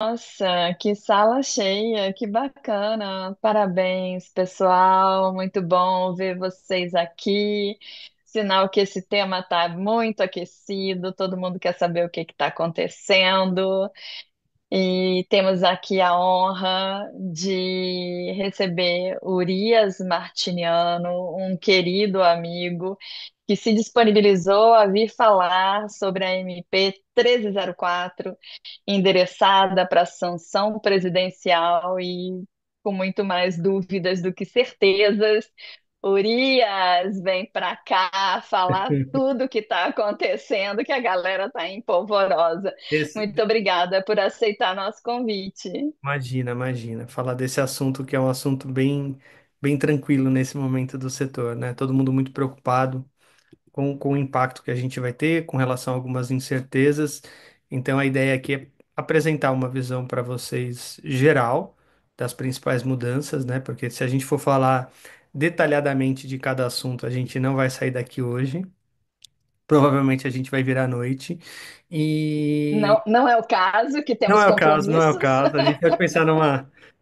Nossa, que sala cheia, que bacana. Parabéns, pessoal. Muito bom ver vocês aqui. Sinal que esse tema está muito aquecido, todo mundo quer saber o que está acontecendo. E temos aqui a honra de receber Urias Martiniano, um querido amigo que se disponibilizou a vir falar sobre a MP 1304, endereçada para sanção presidencial e com muito mais dúvidas do que certezas. Urias, vem para cá falar tudo que está acontecendo, que a galera está empolvorosa. Esse- Muito obrigada por aceitar nosso convite. Imagina, imagina. Falar desse assunto que é um assunto bem tranquilo nesse momento do setor, né? Todo mundo muito preocupado com o impacto que a gente vai ter com relação a algumas incertezas. Então, a ideia aqui é apresentar uma visão para vocês geral das principais mudanças, né? Porque se a gente for falar detalhadamente de cada assunto, a gente não vai sair daqui hoje. Provavelmente a gente vai virar à noite. E Não, não é o caso, que não temos é o caso, não é o compromissos. caso. A gente pode pensar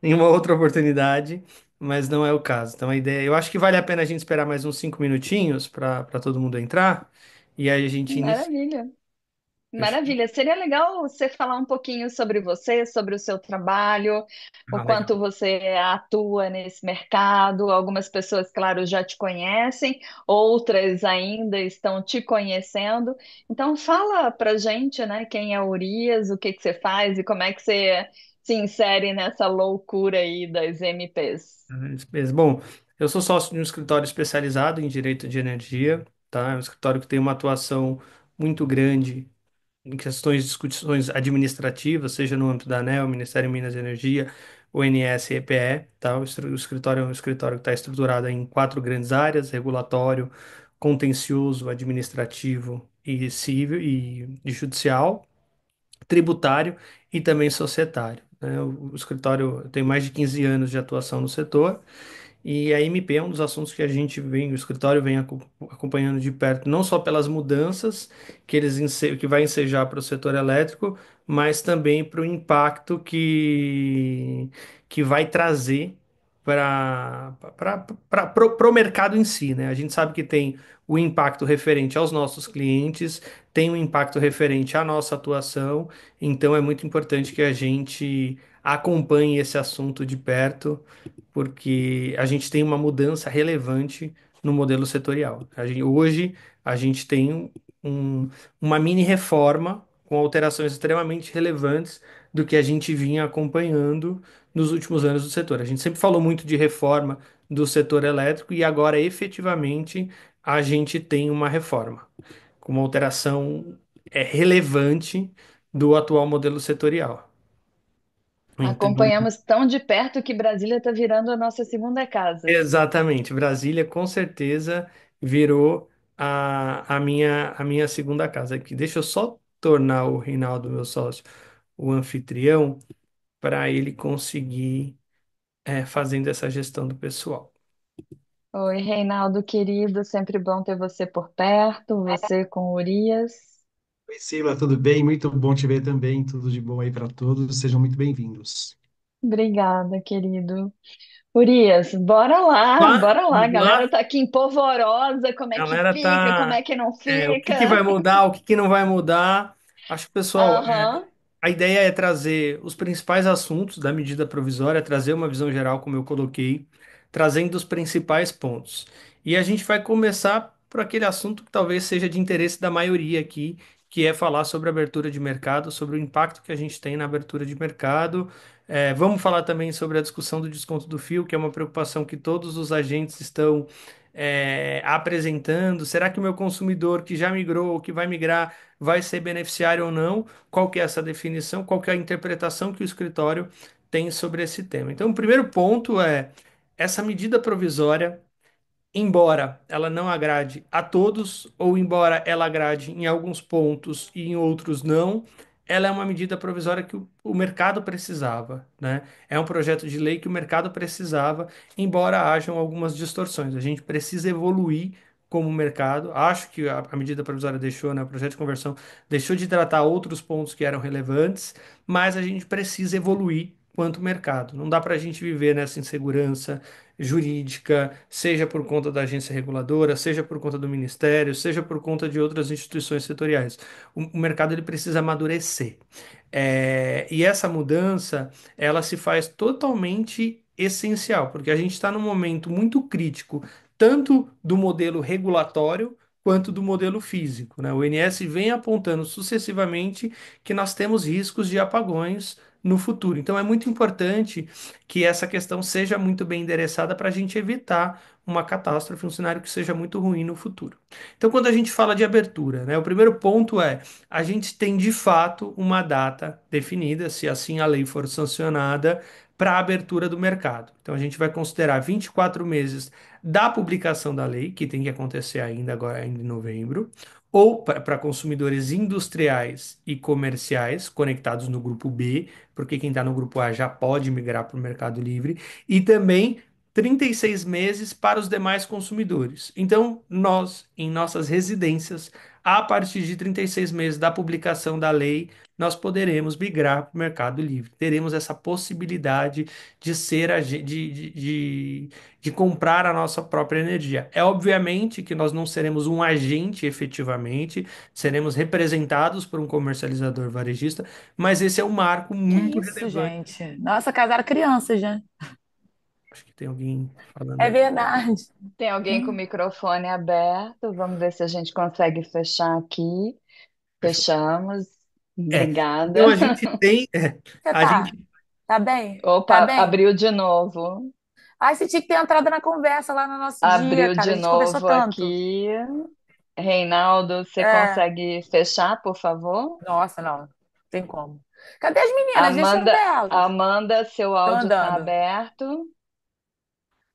em uma outra oportunidade, mas não é o caso. Então a ideia, eu acho que vale a pena a gente esperar mais uns 5 minutinhos para todo mundo entrar e aí a gente inicia. Maravilha. Fechou? Maravilha. Seria legal você falar um pouquinho sobre você, sobre o seu trabalho, o Ah, legal. quanto você atua nesse mercado. Algumas pessoas, claro, já te conhecem, outras ainda estão te conhecendo. Então, fala pra gente, né, quem é o Urias, o que que você faz e como é que você se insere nessa loucura aí das MPs. Isso mesmo. Bom, eu sou sócio de um escritório especializado em direito de energia, tá? É um escritório que tem uma atuação muito grande em questões de discussões administrativas, seja no âmbito da ANEEL, Ministério de Minas e Energia, ONS e EPE, tá? O escritório é um escritório que está estruturado em quatro grandes áreas: regulatório, contencioso, administrativo e civil e judicial, tributário e também societário, né? O escritório tem mais de 15 anos de atuação no setor. E a MP é um dos assuntos que a gente vem, o escritório vem acompanhando de perto, não só pelas mudanças que vai ensejar para o setor elétrico, mas também para o impacto que vai trazer para o mercado em si, né? A gente sabe que tem o impacto referente aos nossos clientes, tem o impacto referente à nossa atuação, então é muito importante que a gente acompanhe esse assunto de perto porque a gente tem uma mudança relevante no modelo setorial. Hoje a gente tem uma mini reforma com alterações extremamente relevantes do que a gente vinha acompanhando nos últimos anos do setor. A gente sempre falou muito de reforma do setor elétrico e agora efetivamente a gente tem uma reforma com uma alteração relevante do atual modelo setorial. Então, Acompanhamos tão de perto que Brasília está virando a nossa segunda casa. exatamente. Brasília com certeza virou a minha segunda casa aqui. Deixa eu só tornar o Reinaldo, meu sócio, o anfitrião, para ele conseguir fazendo essa gestão do pessoal. Oi, Reinaldo, querido, sempre bom ter você por perto, você com Urias. Oi, Sheila, tudo bem? Muito bom te ver também. Tudo de bom aí para todos. Sejam muito bem-vindos. Obrigada, querido. Urias, bora lá, Lá, bora lá. A vamos galera lá. tá aqui empolvorosa, como A é que galera fica, como é tá. que não O que que vai fica. mudar, o que que não vai mudar? Acho que, pessoal, Aham. a ideia é trazer os principais assuntos da medida provisória, trazer uma visão geral, como eu coloquei, trazendo os principais pontos. E a gente vai começar por aquele assunto que talvez seja de interesse da maioria aqui, que é falar sobre a abertura de mercado, sobre o impacto que a gente tem na abertura de mercado. Vamos falar também sobre a discussão do desconto do fio, que é uma preocupação que todos os agentes estão apresentando. Será que o meu consumidor que já migrou, que vai migrar, vai ser beneficiário ou não? Qual que é essa definição? Qual que é a interpretação que o escritório tem sobre esse tema? Então, o primeiro ponto é essa medida provisória, embora ela não agrade a todos, ou embora ela agrade em alguns pontos e em outros não, ela é uma medida provisória que o mercado precisava, né? É um projeto de lei que o mercado precisava, embora hajam algumas distorções. A gente precisa evoluir como mercado. Acho que a medida provisória deixou, né, o projeto de conversão deixou de tratar outros pontos que eram relevantes, mas a gente precisa evoluir quanto mercado. Não dá para a gente viver nessa insegurança jurídica, seja por conta da agência reguladora, seja por conta do ministério, seja por conta de outras instituições setoriais. O mercado ele precisa amadurecer. E essa mudança, ela se faz totalmente essencial, porque a gente está num momento muito crítico, tanto do modelo regulatório quanto do modelo físico, né? O INS vem apontando sucessivamente que nós temos riscos de apagões no futuro. Então, é muito importante que essa questão seja muito bem endereçada para a gente evitar uma catástrofe, um cenário que seja muito ruim no futuro. Então, quando a gente fala de abertura, né, o primeiro ponto é a gente tem de fato uma data definida, se assim a lei for sancionada, para a abertura do mercado. Então, a gente vai considerar 24 meses da publicação da lei, que tem que acontecer ainda agora, ainda em novembro, ou para consumidores industriais e comerciais conectados no grupo B, porque quem está no grupo A já pode migrar para o Mercado Livre, e também 36 meses para os demais consumidores. Então, nós, em nossas residências, a partir de 36 meses da publicação da lei, nós poderemos migrar para o Mercado Livre. Teremos essa possibilidade de ser de comprar a nossa própria energia. É obviamente que nós não seremos um agente efetivamente, seremos representados por um comercializador varejista, mas esse é um marco Que muito isso, relevante. gente? Nossa, casaram crianças, já. Acho que tem alguém falando É aí. verdade. Tem alguém com o microfone aberto? Vamos ver se a gente consegue fechar aqui. Fechou. Fechamos. É. Obrigada. Então a gente tem, Você a tá? gente Tá bem? Tá Opa, bem? abriu de novo. Ai, você tinha que ter entrado na conversa lá no nosso dia, Abriu cara. de A gente conversou novo tanto. aqui. Reinaldo, você É. consegue fechar, por favor? Nossa, não. Tem como. Cadê as meninas? Deixa eu ver Amanda, elas. Amanda, seu Estão áudio está andando. aberto.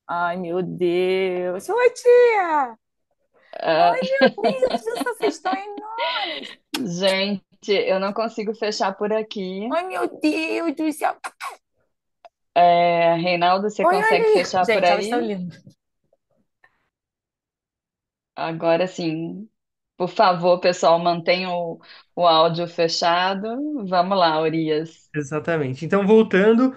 Ai, meu Deus. Oi, tia. Ah, Ai, meu Deus do céu, vocês estão enormes. gente, eu não consigo fechar por aqui. Ai, meu Deus do céu. Reinaldo, você Oi, consegue oi. fechar por Gente, elas estão aí? lindas. Agora sim. Por favor, pessoal, mantenham o áudio fechado. Vamos lá, Urias. exatamente. Então, voltando,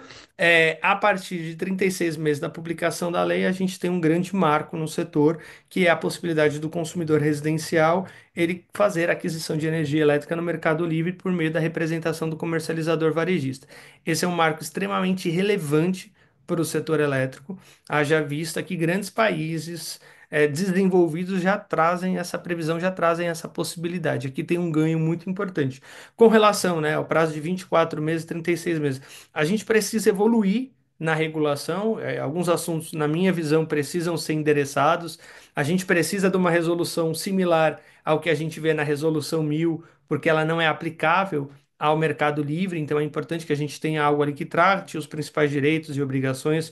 a partir de 36 meses da publicação da lei, a gente tem um grande marco no setor, que é a possibilidade do consumidor residencial ele fazer aquisição de energia elétrica no Mercado Livre por meio da representação do comercializador varejista. Esse é um marco extremamente relevante para o setor elétrico, haja vista que grandes países desenvolvidos já trazem essa previsão, já trazem essa possibilidade. Aqui tem um ganho muito importante. Com relação, né, ao prazo de 24 meses, 36 meses, a gente precisa evoluir na regulação. Alguns assuntos, na minha visão, precisam ser endereçados. A gente precisa de uma resolução similar ao que a gente vê na Resolução 1000, porque ela não é aplicável ao Mercado Livre, então é importante que a gente tenha algo ali que trate os principais direitos e obrigações.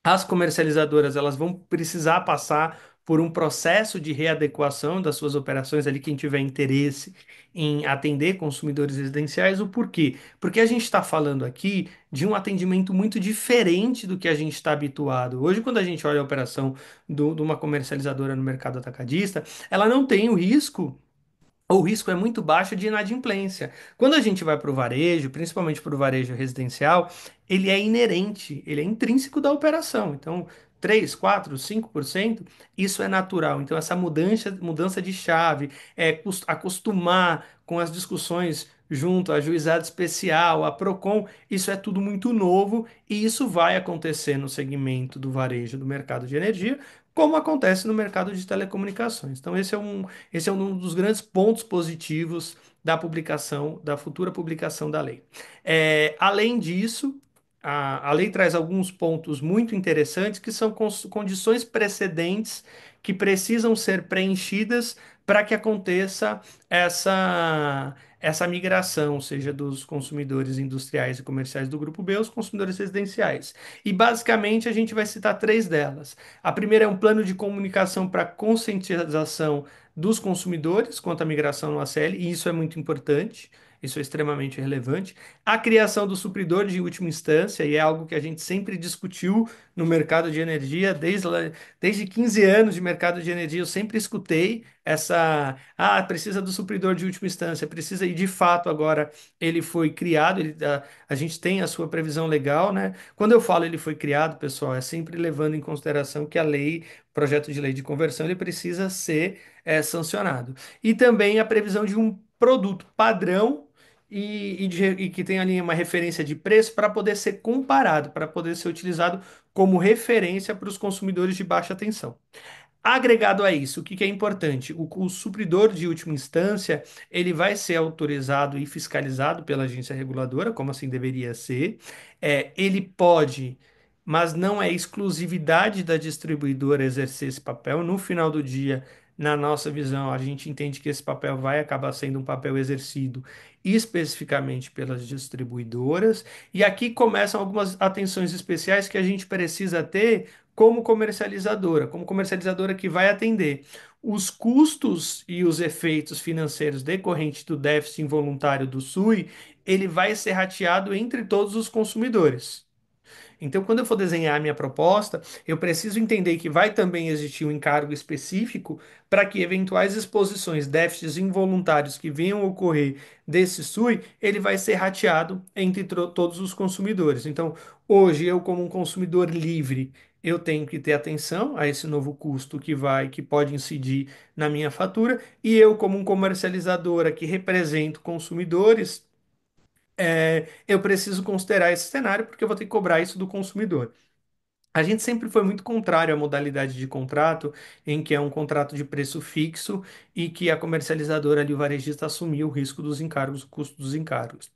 As comercializadoras, elas vão precisar passar por um processo de readequação das suas operações ali, quem tiver interesse em atender consumidores residenciais. O porquê? Porque a gente está falando aqui de um atendimento muito diferente do que a gente está habituado. Hoje, quando a gente olha a operação de uma comercializadora no mercado atacadista, ela não tem o risco. O risco é muito baixo de inadimplência. Quando a gente vai para o varejo, principalmente para o varejo residencial, ele é inerente, ele é intrínseco da operação. Então, 3, 4, 5%, isso é natural. Então, essa mudança de chave, acostumar com as discussões junto à juizado especial, à Procon, isso é tudo muito novo e isso vai acontecer no segmento do varejo do mercado de energia, como acontece no mercado de telecomunicações. Então, esse é um dos grandes pontos positivos da publicação, da futura publicação da lei. Além disso, a lei traz alguns pontos muito interessantes que são condições precedentes que precisam ser preenchidas para que aconteça essa migração, seja dos consumidores industriais e comerciais do grupo B aos consumidores residenciais. E basicamente a gente vai citar três delas. A primeira é um plano de comunicação para conscientização dos consumidores quanto à migração no ACL, e isso é muito importante. Isso é extremamente relevante. A criação do supridor de última instância, e é algo que a gente sempre discutiu no mercado de energia, desde 15 anos de mercado de energia, eu sempre escutei precisa do supridor de última instância, precisa, e de fato agora ele foi criado, a gente tem a sua previsão legal, né? Quando eu falo ele foi criado, pessoal, é sempre levando em consideração que a lei, projeto de lei de conversão, ele precisa ser sancionado. E também a previsão de um produto padrão e que tem ali uma referência de preço para poder ser comparado, para poder ser utilizado como referência para os consumidores de baixa tensão. Agregado a isso, o que que é importante? O supridor de última instância, ele vai ser autorizado e fiscalizado pela agência reguladora, como assim deveria ser. Ele pode, mas não é exclusividade da distribuidora exercer esse papel. No final do dia, na nossa visão, a gente entende que esse papel vai acabar sendo um papel exercido especificamente pelas distribuidoras. E aqui começam algumas atenções especiais que a gente precisa ter como comercializadora que vai atender os custos e os efeitos financeiros decorrentes do déficit involuntário do SUI, ele vai ser rateado entre todos os consumidores. Então, quando eu for desenhar a minha proposta, eu preciso entender que vai também existir um encargo específico para que eventuais exposições, déficits involuntários que venham a ocorrer desse SUI, ele vai ser rateado entre todos os consumidores. Então, hoje eu como um consumidor livre, eu tenho que ter atenção a esse novo custo que pode incidir na minha fatura, e eu como um comercializadora que represento consumidores, eu preciso considerar esse cenário porque eu vou ter que cobrar isso do consumidor. A gente sempre foi muito contrário à modalidade de contrato, em que é um contrato de preço fixo e que a comercializadora ali, o varejista, assumia o risco dos encargos, o custo dos encargos.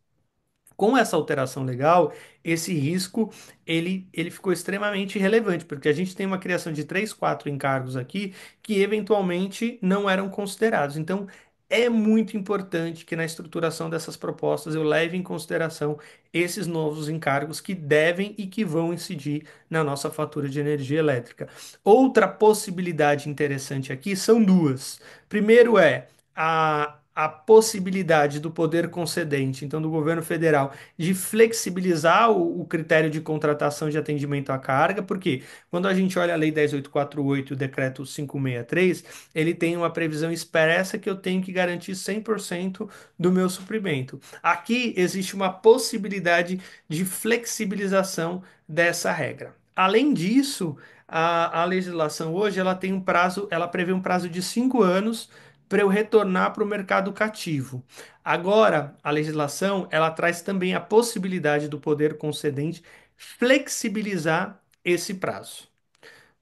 Com essa alteração legal, esse risco ele ficou extremamente relevante, porque a gente tem uma criação de três, quatro encargos aqui que eventualmente não eram considerados. Então, é muito importante que na estruturação dessas propostas eu leve em consideração esses novos encargos que devem e que vão incidir na nossa fatura de energia elétrica. Outra possibilidade interessante aqui são duas. Primeiro a possibilidade do poder concedente, então do governo federal, de flexibilizar o critério de contratação de atendimento à carga, porque quando a gente olha a Lei 10.848 e o Decreto 563, ele tem uma previsão expressa que eu tenho que garantir 100% do meu suprimento. Aqui existe uma possibilidade de flexibilização dessa regra. Além disso, a legislação hoje ela tem um prazo, ela prevê um prazo de 5 anos para eu retornar para o mercado cativo. Agora, a legislação, ela traz também a possibilidade do poder concedente flexibilizar esse prazo.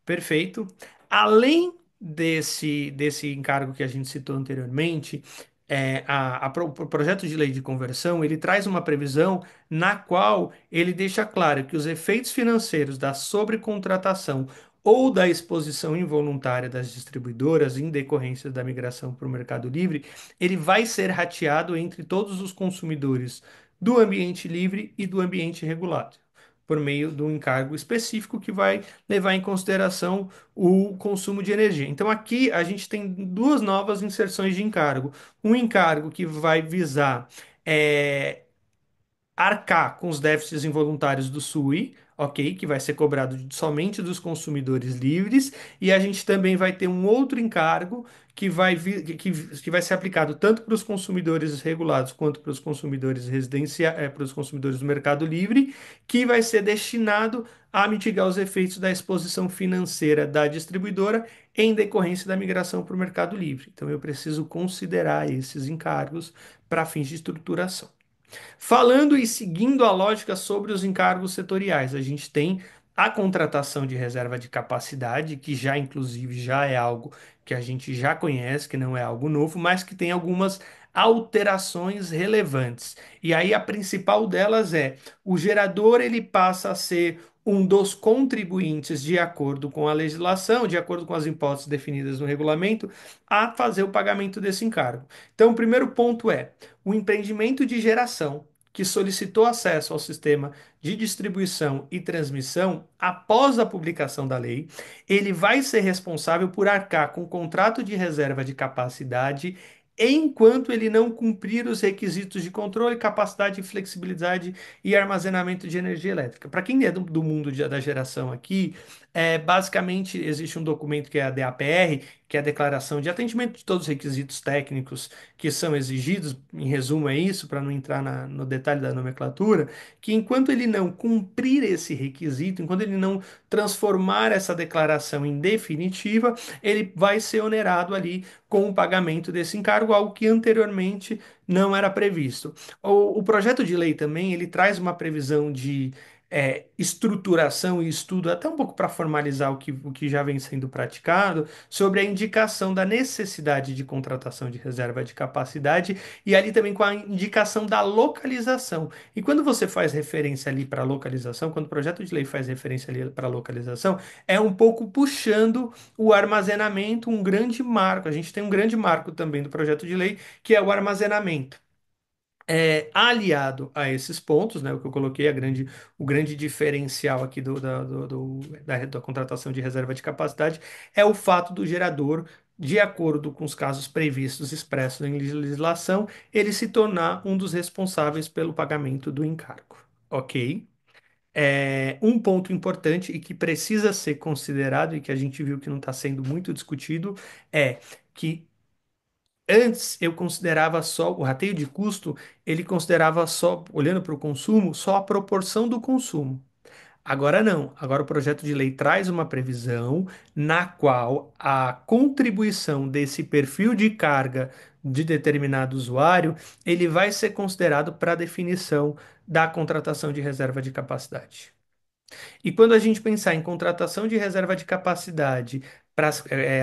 Perfeito. Além desse encargo que a gente citou anteriormente, o projeto de lei de conversão, ele traz uma previsão na qual ele deixa claro que os efeitos financeiros da sobrecontratação ou da exposição involuntária das distribuidoras em decorrência da migração para o Mercado Livre, ele vai ser rateado entre todos os consumidores do ambiente livre e do ambiente regulado, por meio de um encargo específico que vai levar em consideração o consumo de energia. Então, aqui a gente tem duas novas inserções de encargo. Um encargo que vai visar é, arcar com os déficits involuntários do SUI, ok? Que vai ser cobrado somente dos consumidores livres, e a gente também vai ter um outro encargo que vai ser aplicado tanto para os consumidores regulados quanto para os consumidores residenciais, para os consumidores do Mercado Livre, que vai ser destinado a mitigar os efeitos da exposição financeira da distribuidora em decorrência da migração para o Mercado Livre. Então, eu preciso considerar esses encargos para fins de estruturação. Falando e seguindo a lógica sobre os encargos setoriais, a gente tem a contratação de reserva de capacidade, que já inclusive já é algo que a gente já conhece, que não é algo novo, mas que tem algumas alterações relevantes. E aí a principal delas é o gerador ele passa a ser um dos contribuintes de acordo com a legislação, de acordo com as hipóteses definidas no regulamento, a fazer o pagamento desse encargo. Então, o primeiro ponto é o empreendimento de geração que solicitou acesso ao sistema de distribuição e transmissão após a publicação da lei, ele vai ser responsável por arcar com o contrato de reserva de capacidade enquanto ele não cumprir os requisitos de controle, capacidade, flexibilidade e armazenamento de energia elétrica. Para quem é do mundo da geração aqui, basicamente existe um documento que é a DAPR, que é a Declaração de Atendimento de todos os requisitos técnicos que são exigidos, em resumo é isso, para não entrar no detalhe da nomenclatura, que enquanto ele não cumprir esse requisito, enquanto ele não transformar essa declaração em definitiva, ele vai ser onerado ali com o pagamento desse encargo, algo que anteriormente não era previsto. O projeto de lei também, ele traz uma previsão de estruturação e estudo, até um pouco para formalizar o que já vem sendo praticado, sobre a indicação da necessidade de contratação de reserva de capacidade e ali também com a indicação da localização. E quando você faz referência ali para localização, quando o projeto de lei faz referência ali para localização, é um pouco puxando o armazenamento, um grande marco. A gente tem um grande marco também do projeto de lei, que é o armazenamento. Aliado a esses pontos, né, o que eu coloquei, o grande diferencial aqui da contratação de reserva de capacidade é o fato do gerador, de acordo com os casos previstos expressos em legislação, ele se tornar um dos responsáveis pelo pagamento do encargo. Ok? Um ponto importante e que precisa ser considerado e que a gente viu que não está sendo muito discutido é que antes eu considerava só o rateio de custo, ele considerava só, olhando para o consumo, só a proporção do consumo. Agora não. Agora o projeto de lei traz uma previsão na qual a contribuição desse perfil de carga de determinado usuário, ele vai ser considerado para a definição da contratação de reserva de capacidade. E quando a gente pensar em contratação de reserva de capacidade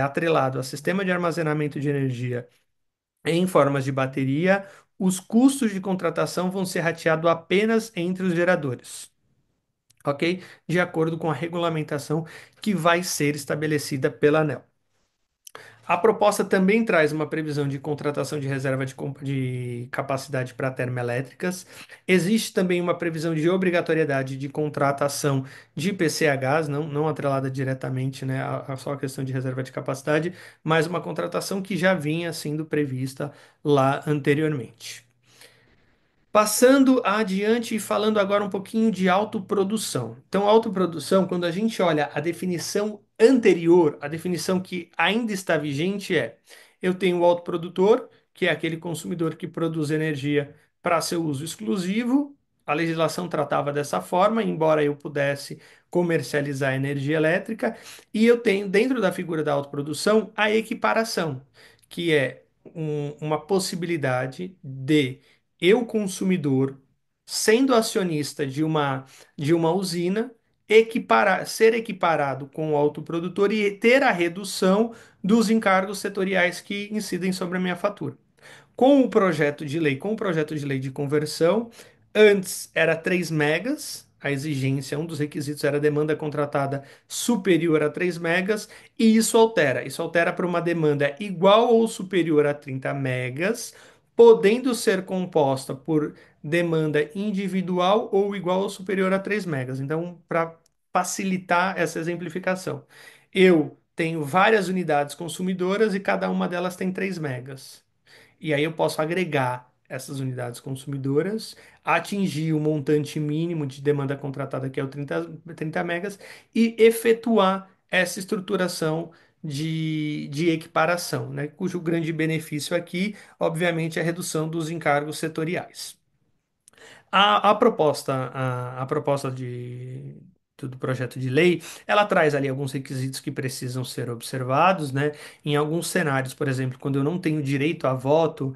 atrelado a sistema de armazenamento de energia em formas de bateria, os custos de contratação vão ser rateados apenas entre os geradores, ok? De acordo com a regulamentação que vai ser estabelecida pela ANEEL. A proposta também traz uma previsão de contratação de reserva de capacidade para termoelétricas. Existe também uma previsão de obrigatoriedade de contratação de PCHs, não atrelada diretamente, né, a só a questão de reserva de capacidade, mas uma contratação que já vinha sendo prevista lá anteriormente. Passando adiante e falando agora um pouquinho de autoprodução. Então, autoprodução, quando a gente olha a definição anterior, a definição que ainda está vigente eu tenho o autoprodutor, que é aquele consumidor que produz energia para seu uso exclusivo. A legislação tratava dessa forma, embora eu pudesse comercializar energia elétrica, e eu tenho dentro da figura da autoprodução a equiparação, que é uma possibilidade de eu, consumidor, sendo acionista de uma usina, ser equiparado com o autoprodutor e ter a redução dos encargos setoriais que incidem sobre a minha fatura. Com o projeto de lei de conversão, antes era 3 megas, a exigência, um dos requisitos era a demanda contratada superior a 3 megas, e isso altera. Isso altera para uma demanda igual ou superior a 30 megas, podendo ser composta por demanda individual ou igual ou superior a 3 megas. Então, para facilitar essa exemplificação, eu tenho várias unidades consumidoras e cada uma delas tem 3 megas. E aí eu posso agregar essas unidades consumidoras, atingir o montante mínimo de demanda contratada, que é o 30 megas, e efetuar essa estruturação de equiparação, né? Cujo grande benefício aqui, obviamente, é a redução dos encargos setoriais. A proposta do projeto de lei, ela traz ali alguns requisitos que precisam ser observados, né? Em alguns cenários, por exemplo, quando eu não tenho direito a voto,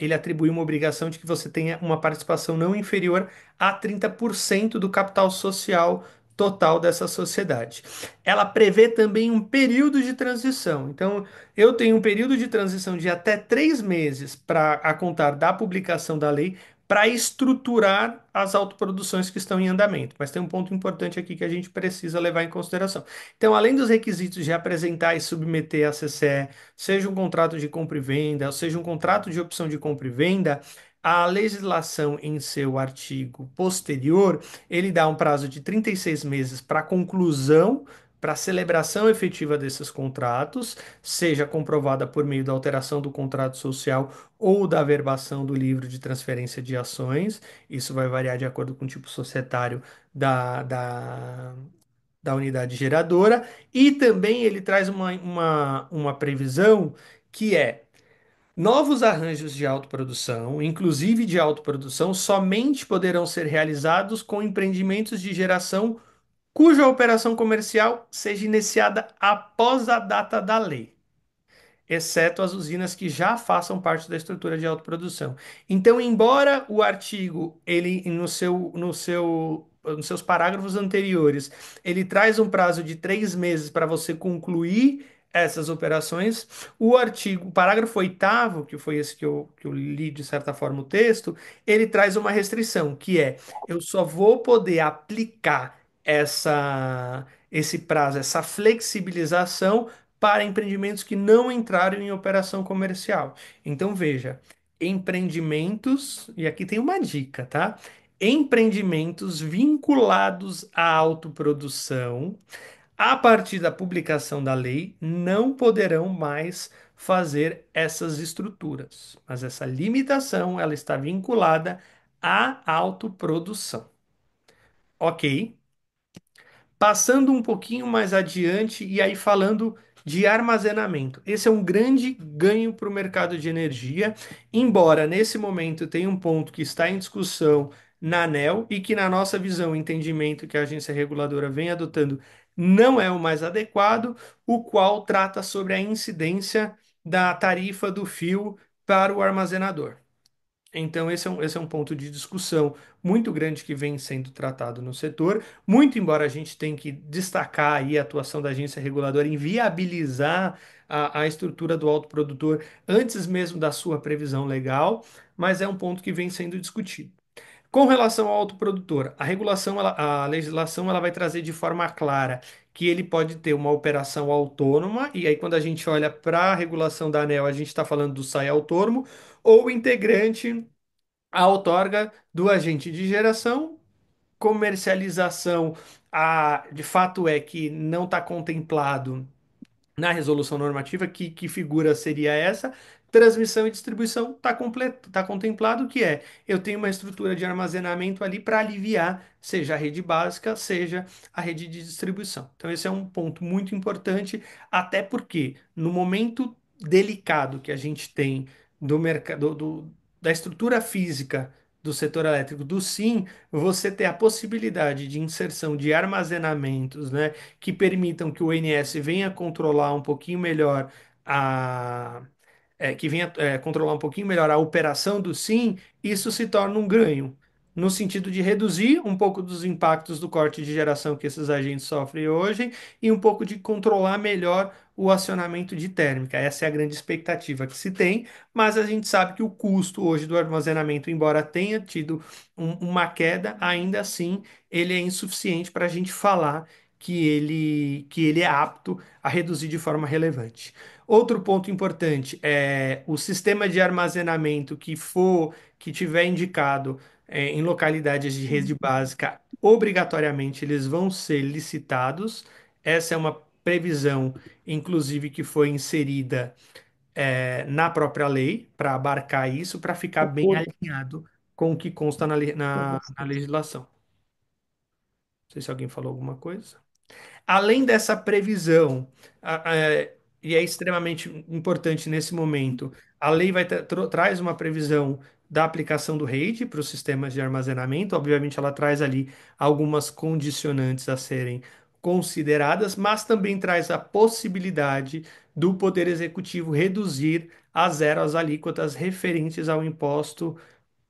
ele atribui uma obrigação de que você tenha uma participação não inferior a 30% do capital social total dessa sociedade. Ela prevê também um período de transição. Então, eu tenho um período de transição de até 3 meses para a contar da publicação da lei para estruturar as autoproduções que estão em andamento. Mas tem um ponto importante aqui que a gente precisa levar em consideração. Então, além dos requisitos de apresentar e submeter a CCE, seja um contrato de compra e venda, seja um contrato de opção de compra e venda, a legislação em seu artigo posterior, ele dá um prazo de 36 meses para conclusão para a celebração efetiva desses contratos, seja comprovada por meio da alteração do contrato social ou da averbação do livro de transferência de ações. Isso vai variar de acordo com o tipo societário da, da, da unidade geradora. E também ele traz uma previsão que é novos arranjos de autoprodução, inclusive de autoprodução, somente poderão ser realizados com empreendimentos de geração cuja operação comercial seja iniciada após a data da lei, exceto as usinas que já façam parte da estrutura de autoprodução. Então, embora o artigo, ele nos seus parágrafos anteriores, ele traz um prazo de 3 meses para você concluir essas operações, o parágrafo oitavo, que foi esse que eu li de certa forma o texto, ele traz uma restrição, que é eu só vou poder aplicar esse prazo, essa flexibilização para empreendimentos que não entraram em operação comercial. Então, veja, empreendimentos, e aqui tem uma dica, tá? Empreendimentos vinculados à autoprodução, a partir da publicação da lei, não poderão mais fazer essas estruturas. Mas essa limitação, ela está vinculada à autoprodução. Ok? Passando um pouquinho mais adiante e aí falando de armazenamento. Esse é um grande ganho para o mercado de energia, embora nesse momento tenha um ponto que está em discussão na ANEEL e que, na nossa visão e entendimento que a agência reguladora vem adotando, não é o mais adequado, o qual trata sobre a incidência da tarifa do fio para o armazenador. Então, esse é um ponto de discussão muito grande que vem sendo tratado no setor. Muito embora a gente tenha que destacar aí a atuação da agência reguladora em viabilizar a estrutura do autoprodutor antes mesmo da sua previsão legal, mas é um ponto que vem sendo discutido. Com relação ao autoprodutor, a legislação ela vai trazer de forma clara que ele pode ter uma operação autônoma, e aí quando a gente olha para a regulação da ANEEL, a gente está falando do SAI autônomo, ou integrante a outorga do agente de geração, comercialização, de fato é que não está contemplado na resolução normativa, que figura seria essa? Transmissão e distribuição está contemplado que é eu tenho uma estrutura de armazenamento ali para aliviar, seja a rede básica, seja a rede de distribuição. Então, esse é um ponto muito importante, até porque no momento delicado que a gente tem do mercado, da estrutura física do setor elétrico, do SIM, você ter a possibilidade de inserção de armazenamentos, né? Que permitam que o ONS venha controlar um pouquinho melhor a que venha controlar um pouquinho melhor a operação do SIM, isso se torna um ganho, no sentido de reduzir um pouco dos impactos do corte de geração que esses agentes sofrem hoje e um pouco de controlar melhor o acionamento de térmica. Essa é a grande expectativa que se tem, mas a gente sabe que o custo hoje do armazenamento, embora tenha tido uma queda, ainda assim ele é insuficiente para a gente falar que ele é apto a reduzir de forma relevante. Outro ponto importante é o sistema de armazenamento que tiver indicado em localidades de rede básica, obrigatoriamente eles vão ser licitados. Essa é uma previsão, inclusive, que foi inserida na própria lei para abarcar isso, para ficar bem alinhado com o que consta na legislação. Não sei se alguém falou alguma coisa. Além dessa previsão, e é extremamente importante nesse momento, a lei traz uma previsão da aplicação do RAID para os sistemas de armazenamento. Obviamente, ela traz ali algumas condicionantes a serem consideradas, mas também traz a possibilidade do Poder Executivo reduzir a zero as alíquotas referentes ao imposto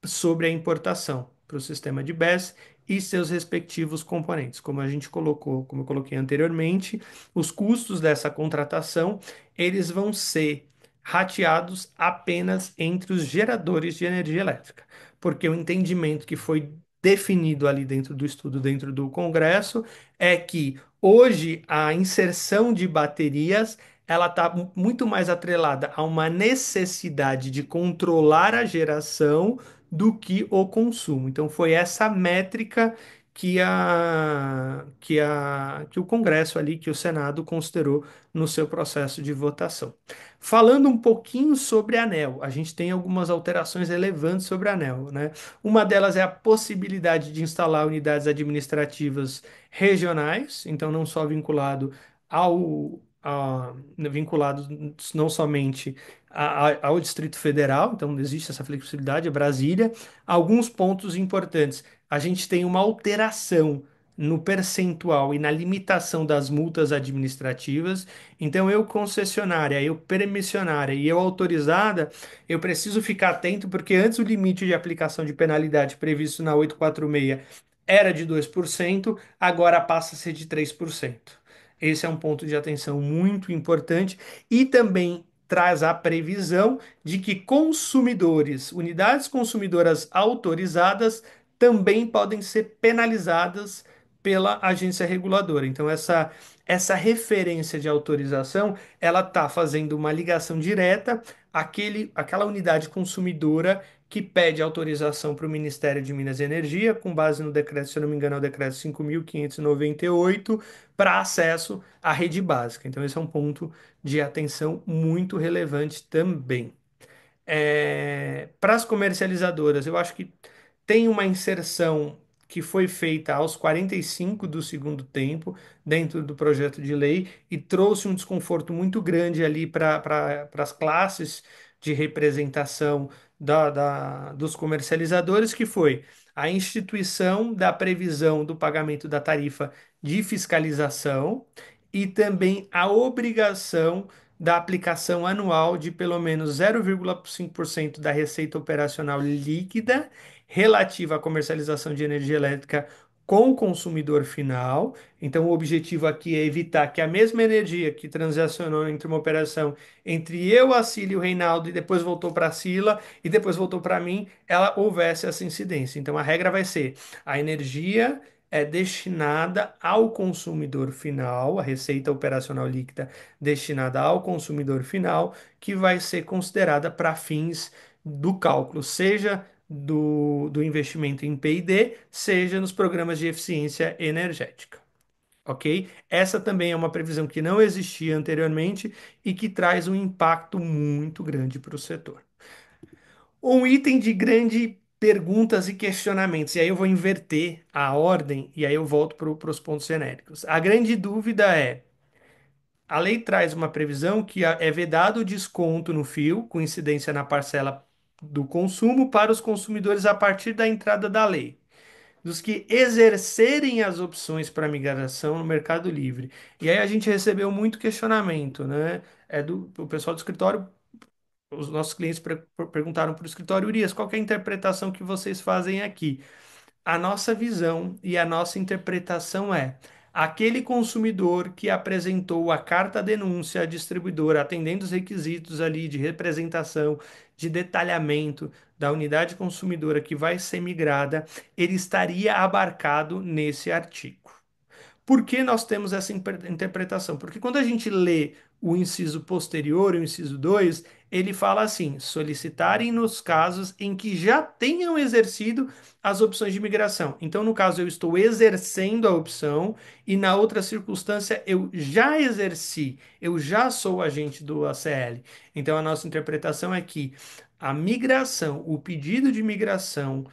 sobre a importação para o sistema de BES e seus respectivos componentes. Como a gente colocou, como eu coloquei anteriormente, os custos dessa contratação, eles vão ser rateados apenas entre os geradores de energia elétrica, porque o entendimento que foi definido ali dentro do estudo, dentro do Congresso, é que hoje a inserção de baterias ela está muito mais atrelada a uma necessidade de controlar a geração do que o consumo. Então, foi essa métrica que o Congresso ali, que o Senado considerou no seu processo de votação. Falando um pouquinho sobre a ANEEL, a gente tem algumas alterações relevantes sobre a ANEEL, né? Uma delas é a possibilidade de instalar unidades administrativas regionais, então não só vinculado não somente ao Distrito Federal, então existe essa flexibilidade, a Brasília. Alguns pontos importantes. A gente tem uma alteração no percentual e na limitação das multas administrativas. Então, eu concessionária, eu permissionária e eu autorizada, eu preciso ficar atento, porque antes o limite de aplicação de penalidade previsto na 846 era de 2%, agora passa a ser de 3%. Esse é um ponto de atenção muito importante e também traz a previsão de que consumidores, unidades consumidoras autorizadas, também podem ser penalizadas pela agência reguladora. Então, essa referência de autorização, ela está fazendo uma ligação direta àquela unidade consumidora que pede autorização para o Ministério de Minas e Energia, com base no decreto, se eu não me engano, é o decreto 5.598, para acesso à rede básica. Então, esse é um ponto de atenção muito relevante também. Para as comercializadoras, eu acho que tem uma inserção que foi feita aos 45 do segundo tempo dentro do projeto de lei e trouxe um desconforto muito grande ali para as classes de representação dos comercializadores, que foi a instituição da previsão do pagamento da tarifa de fiscalização e também a obrigação da aplicação anual de pelo menos 0,5% da receita operacional líquida relativa à comercialização de energia elétrica com o consumidor final. Então, o objetivo aqui é evitar que a mesma energia que transacionou entre uma operação entre eu, a Cila e o Reinaldo, e depois voltou para a Cila, e depois voltou para mim, ela houvesse essa incidência. Então, a regra vai ser: a energia é destinada ao consumidor final, a receita operacional líquida destinada ao consumidor final, que vai ser considerada para fins do cálculo, seja do investimento em P&D, seja nos programas de eficiência energética. Ok? Essa também é uma previsão que não existia anteriormente e que traz um impacto muito grande para o setor. Um item de grande perguntas e questionamentos, e aí eu vou inverter a ordem e aí eu volto para os pontos genéricos. A grande dúvida é: a lei traz uma previsão que é vedado o desconto no fio, com incidência na parcela do consumo, para os consumidores a partir da entrada da lei, dos que exercerem as opções para migração no Mercado Livre. E aí a gente recebeu muito questionamento, né? O pessoal do escritório, os nossos clientes perguntaram para o escritório: Urias, qual que é a interpretação que vocês fazem aqui? A nossa visão e a nossa interpretação é: aquele consumidor que apresentou a carta-denúncia à distribuidora, atendendo os requisitos ali de representação, de detalhamento da unidade consumidora que vai ser migrada, ele estaria abarcado nesse artigo. Por que nós temos essa interpretação? Porque quando a gente lê o inciso posterior, o inciso 2, ele fala assim: solicitarem nos casos em que já tenham exercido as opções de migração. Então, no caso, eu estou exercendo a opção e na outra circunstância eu já exerci, eu já sou agente do ACL. Então, a nossa interpretação é que a migração, o pedido de migração,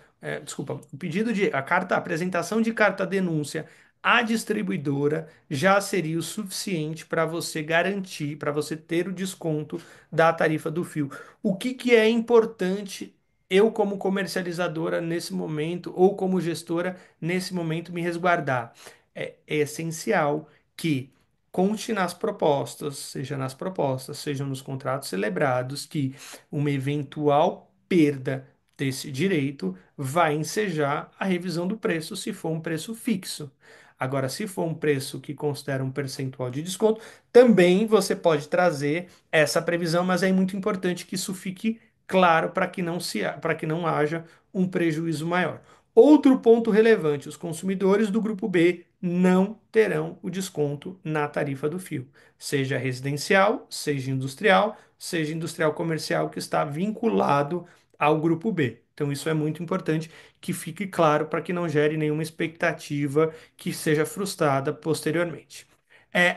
desculpa, o pedido de a apresentação de carta denúncia a distribuidora já seria o suficiente para você garantir, para você ter o desconto da tarifa do fio. O que é importante eu, como comercializadora nesse momento, ou como gestora nesse momento, me resguardar? É essencial que conste nas propostas, sejam nos contratos celebrados, que uma eventual perda desse direito vai ensejar a revisão do preço se for um preço fixo. Agora, se for um preço que considera um percentual de desconto, também você pode trazer essa previsão, mas é muito importante que isso fique claro para que não haja um prejuízo maior. Outro ponto relevante: os consumidores do grupo B não terão o desconto na tarifa do fio, seja residencial, seja industrial comercial que está vinculado ao grupo B. Então, isso é muito importante que fique claro para que não gere nenhuma expectativa que seja frustrada posteriormente.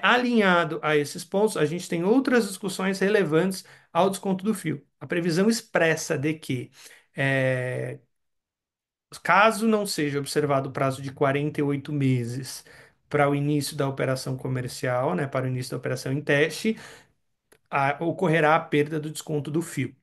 Alinhado a esses pontos, a gente tem outras discussões relevantes ao desconto do fio. A previsão expressa de que, é, caso não seja observado o prazo de 48 meses para o início da operação comercial, né, para o início da operação em teste, ocorrerá a perda do desconto do fio.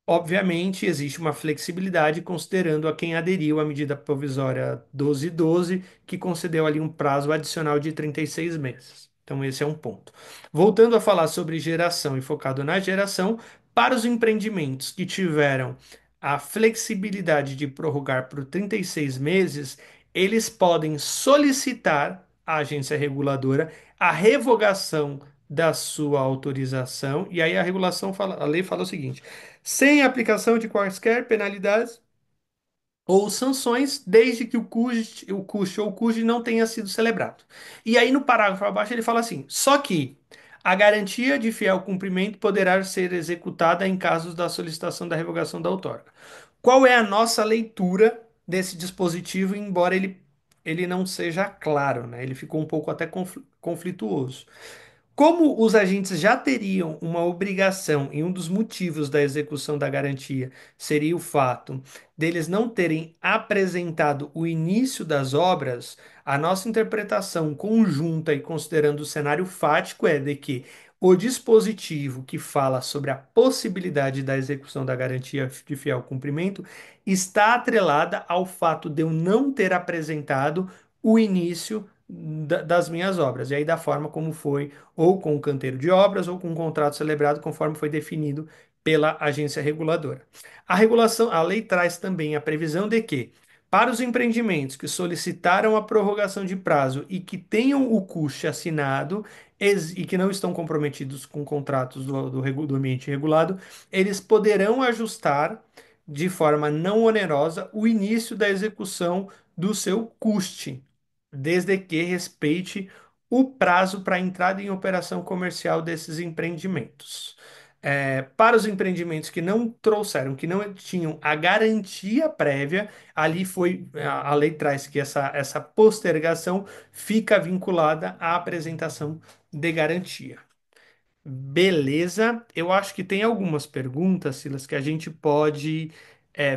Obviamente, existe uma flexibilidade considerando a quem aderiu à medida provisória 1212, que concedeu ali um prazo adicional de 36 meses. Então, esse é um ponto. Voltando a falar sobre geração e focado na geração, para os empreendimentos que tiveram a flexibilidade de prorrogar por 36 meses, eles podem solicitar à agência reguladora a revogação da sua autorização, e aí a regulação fala, a lei fala o seguinte: sem aplicação de quaisquer penalidades ou sanções, desde que o custo ou o custo não tenha sido celebrado. E aí no parágrafo abaixo ele fala assim: só que a garantia de fiel cumprimento poderá ser executada em casos da solicitação da revogação da outorga. Qual é a nossa leitura desse dispositivo, embora ele não seja claro, né? Ele ficou um pouco até conflituoso. Como os agentes já teriam uma obrigação, e um dos motivos da execução da garantia seria o fato deles não terem apresentado o início das obras, a nossa interpretação conjunta e considerando o cenário fático é de que o dispositivo que fala sobre a possibilidade da execução da garantia de fiel cumprimento está atrelada ao fato de eu não ter apresentado o início das minhas obras, e aí da forma como foi ou com o canteiro de obras, ou com um contrato celebrado conforme foi definido pela agência reguladora. A regulação, a lei traz também a previsão de que, para os empreendimentos que solicitaram a prorrogação de prazo e que tenham o custo assinado e que não estão comprometidos com contratos do ambiente regulado, eles poderão ajustar de forma não onerosa o início da execução do seu custe, desde que respeite o prazo para entrada em operação comercial desses empreendimentos. Para os empreendimentos que não trouxeram, que não tinham a garantia prévia, ali foi, a lei traz que essa postergação fica vinculada à apresentação de garantia. Beleza, eu acho que tem algumas perguntas, Silas, que a gente pode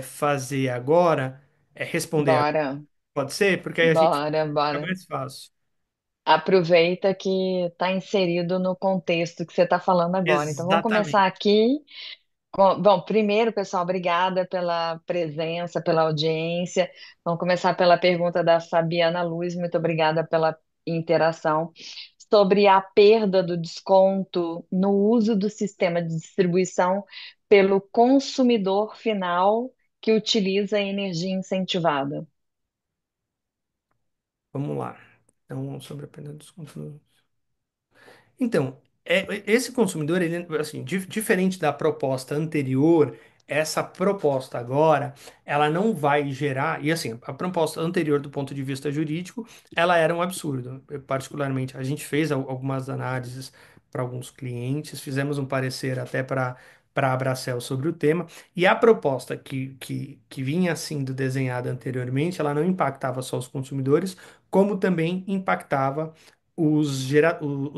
fazer agora, responder agora, Bora, pode ser? Porque aí a gente bora, fica bora. mais fácil. Aproveita que está inserido no contexto que você está falando agora. Então, vamos começar Exatamente. aqui. Bom, primeiro, pessoal, obrigada pela presença, pela audiência. Vamos começar pela pergunta da Fabiana Luz. Muito obrigada pela interação. Sobre a perda do desconto no uso do sistema de distribuição pelo consumidor final que utiliza a energia incentivada. Vamos lá. Então, sobre a perda dos consumidores. Então, esse consumidor, ele, assim, diferente da proposta anterior, essa proposta agora, ela não vai gerar, e assim, a proposta anterior do ponto de vista jurídico, ela era um absurdo. Particularmente, a gente fez algumas análises para alguns clientes, fizemos um parecer até para a Abracel sobre o tema, e a proposta que vinha sendo desenhada anteriormente, ela não impactava só os consumidores, como também impactava os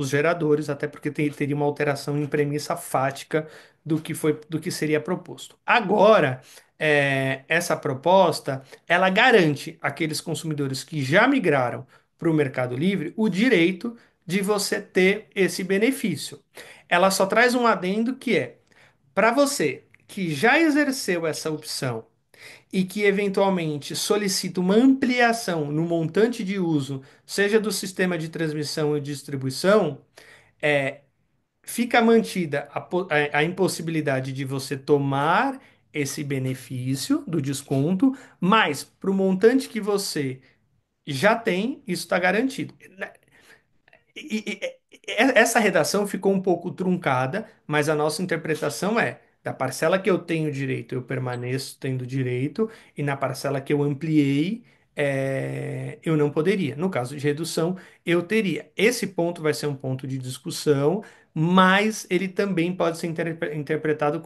geradores, até porque teria uma alteração em premissa fática do que seria proposto. Agora, essa proposta, ela garante àqueles consumidores que já migraram para o Mercado Livre o direito de você ter esse benefício. Ela só traz um adendo que é, para você que já exerceu essa opção e que eventualmente solicita uma ampliação no montante de uso, seja do sistema de transmissão e distribuição, é, fica mantida a impossibilidade de você tomar esse benefício do desconto, mas para o montante que você já tem, isso está garantido. Essa redação ficou um pouco truncada, mas a nossa interpretação é: da parcela que eu tenho direito, eu permaneço tendo direito, e na parcela que eu ampliei, eu não poderia. No caso de redução, eu teria. Esse ponto vai ser um ponto de discussão, mas ele também pode ser interpretado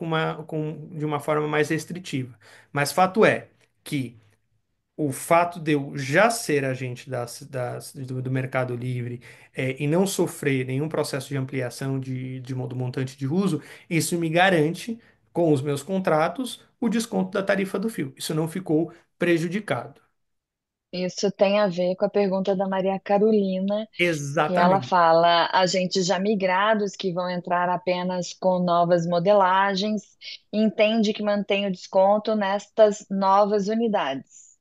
de uma forma mais restritiva. Mas fato é que o fato de eu já ser agente do Mercado Livre e não sofrer nenhum processo de ampliação do montante de uso, isso me garante, com os meus contratos, o desconto da tarifa do fio. Isso não ficou prejudicado. Isso tem a ver com a pergunta da Maria Carolina, que ela Exatamente. fala: agentes já migrados que vão entrar apenas com novas modelagens, entende que mantém o desconto nestas novas unidades.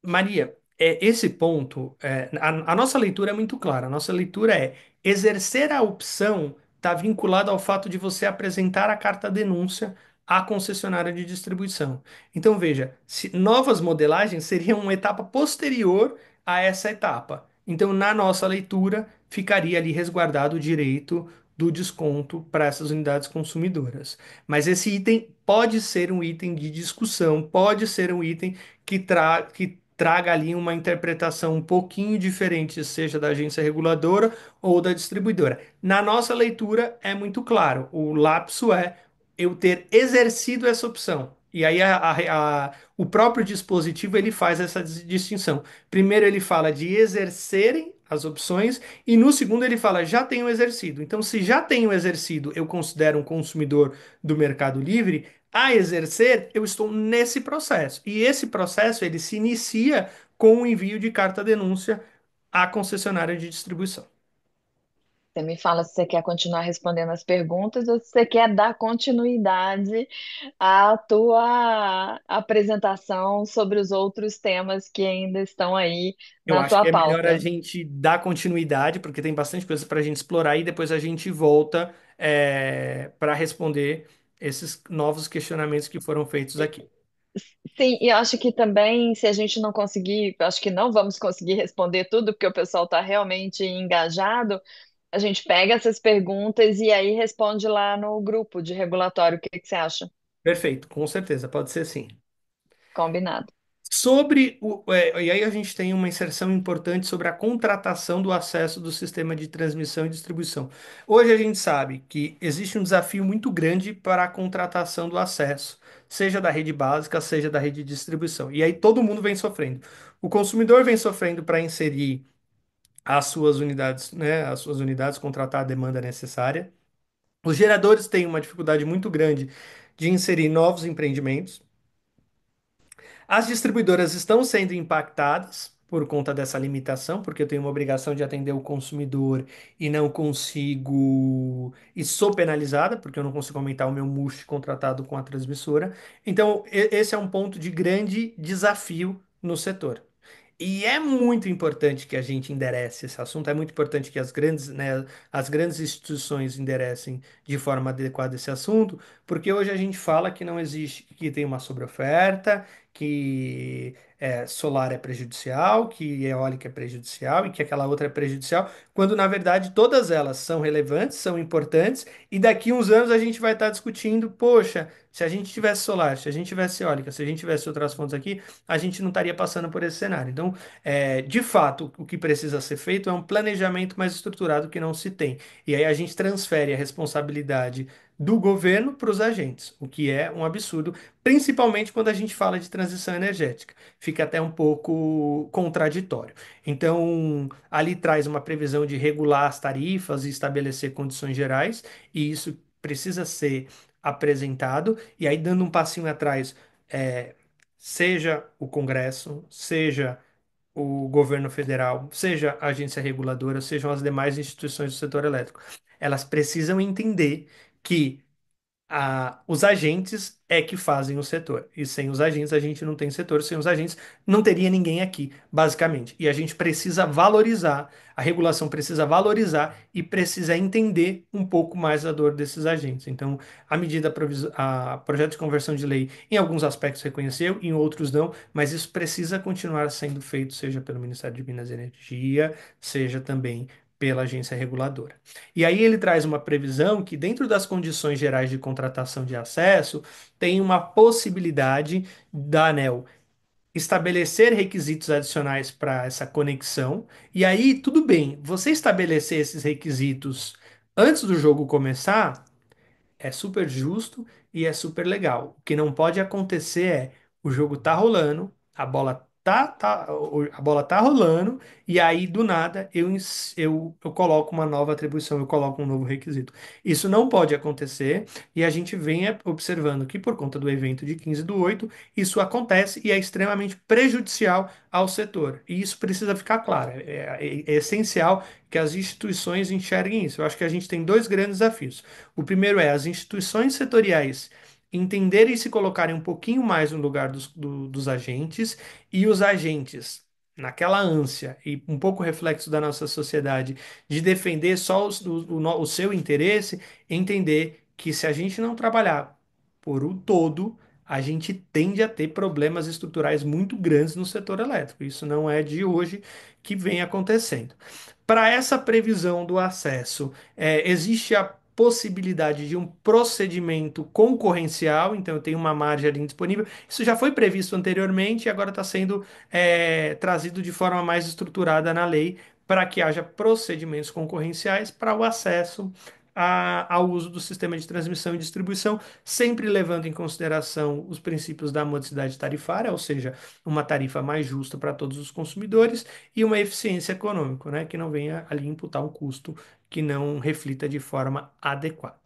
Maria, esse ponto, a nossa leitura é muito clara. A nossa leitura é exercer a opção está vinculado ao fato de você apresentar a carta-denúncia à concessionária de distribuição. Então, veja, se novas modelagens seriam uma etapa posterior a essa etapa. Então, na nossa leitura, ficaria ali resguardado o direito do desconto para essas unidades consumidoras. Mas esse item pode ser um item de discussão, pode ser um item que traga ali uma interpretação um pouquinho diferente, seja da agência reguladora ou da distribuidora. Na nossa leitura é muito claro, o lapso é eu ter exercido essa opção. E aí o próprio dispositivo ele faz essa distinção. Primeiro ele fala de exercerem as opções e no segundo ele fala já tenho exercido. Então, se já tenho exercido, eu considero um consumidor do Mercado Livre a exercer, eu estou nesse processo. E esse processo ele se inicia com o envio de carta-denúncia à concessionária de distribuição. Você me fala se você quer continuar respondendo as perguntas ou se você quer dar continuidade à tua apresentação sobre os outros temas que ainda estão aí Eu na acho tua que é melhor a pauta. gente dar continuidade, porque tem bastante coisa para a gente explorar e depois a gente volta para responder esses novos questionamentos que foram feitos aqui. Sim, e acho que também, se a gente não conseguir, acho que não vamos conseguir responder tudo, porque o pessoal está realmente engajado, a gente pega essas perguntas e aí responde lá no grupo de regulatório. O que que você acha? Perfeito, com certeza, pode ser sim. Combinado. E aí a gente tem uma inserção importante sobre a contratação do acesso do sistema de transmissão e distribuição. Hoje a gente sabe que existe um desafio muito grande para a contratação do acesso, seja da rede básica, seja da rede de distribuição. E aí todo mundo vem sofrendo. O consumidor vem sofrendo para inserir as suas unidades, né, as suas unidades, contratar a demanda necessária. Os geradores têm uma dificuldade muito grande de inserir novos empreendimentos. As distribuidoras estão sendo impactadas por conta dessa limitação, porque eu tenho uma obrigação de atender o consumidor e não consigo, e sou penalizada, porque eu não consigo aumentar o meu MUST contratado com a transmissora. Então, esse é um ponto de grande desafio no setor. E é muito importante que a gente enderece esse assunto, é muito importante que as grandes instituições enderecem de forma adequada esse assunto, porque hoje a gente fala que não existe, que tem uma sobreoferta, que solar é prejudicial, que eólica é prejudicial e que aquela outra é prejudicial, quando na verdade todas elas são relevantes, são importantes, e daqui uns anos a gente vai estar discutindo, poxa, se a gente tivesse solar, se a gente tivesse eólica, se a gente tivesse outras fontes aqui, a gente não estaria passando por esse cenário. Então, de fato, o que precisa ser feito é um planejamento mais estruturado que não se tem. E aí a gente transfere a responsabilidade do governo para os agentes, o que é um absurdo, principalmente quando a gente fala de transição energética. Fica até um pouco contraditório. Então, ali traz uma previsão de regular as tarifas e estabelecer condições gerais, e isso precisa ser apresentado. E aí, dando um passinho atrás, é, seja o Congresso, seja o governo federal, seja a agência reguladora, sejam as demais instituições do setor elétrico, elas precisam entender que os agentes é que fazem o setor. E sem os agentes a gente não tem setor, sem os agentes não teria ninguém aqui, basicamente. E a gente precisa valorizar, a regulação precisa valorizar e precisa entender um pouco mais a dor desses agentes. Então, a projeto de conversão de lei, em alguns aspectos reconheceu, em outros não, mas isso precisa continuar sendo feito, seja pelo Ministério de Minas e Energia, seja também pela agência reguladora. E aí ele traz uma previsão que, dentro das condições gerais de contratação de acesso, tem uma possibilidade da ANEEL estabelecer requisitos adicionais para essa conexão. E aí, tudo bem, você estabelecer esses requisitos Antes do jogo começar, é super justo e é super legal. O que não pode acontecer é o jogo tá rolando, a bola tá rolando, e aí do nada eu coloco uma nova atribuição, eu coloco um novo requisito. Isso não pode acontecer e a gente vem observando que por conta do evento de 15/8, isso acontece e é extremamente prejudicial ao setor. E isso precisa ficar claro. É essencial que as instituições enxerguem isso. Eu acho que a gente tem dois grandes desafios. O primeiro é as instituições setoriais entenderem e se colocarem um pouquinho mais no lugar dos agentes, e os agentes, naquela ânsia e um pouco reflexo da nossa sociedade de defender só o seu interesse, entender que se a gente não trabalhar por o todo, a gente tende a ter problemas estruturais muito grandes no setor elétrico. Isso não é de hoje que vem acontecendo. Para essa previsão do acesso, existe a possibilidade de um procedimento concorrencial, então eu tenho uma margem ali disponível. Isso já foi previsto anteriormente e agora está sendo trazido de forma mais estruturada na lei para que haja procedimentos concorrenciais para o acesso ao uso do sistema de transmissão e distribuição, sempre levando em consideração os princípios da modicidade tarifária, ou seja, uma tarifa mais justa para todos os consumidores e uma eficiência econômica, né, que não venha ali imputar um custo que não reflita de forma adequada.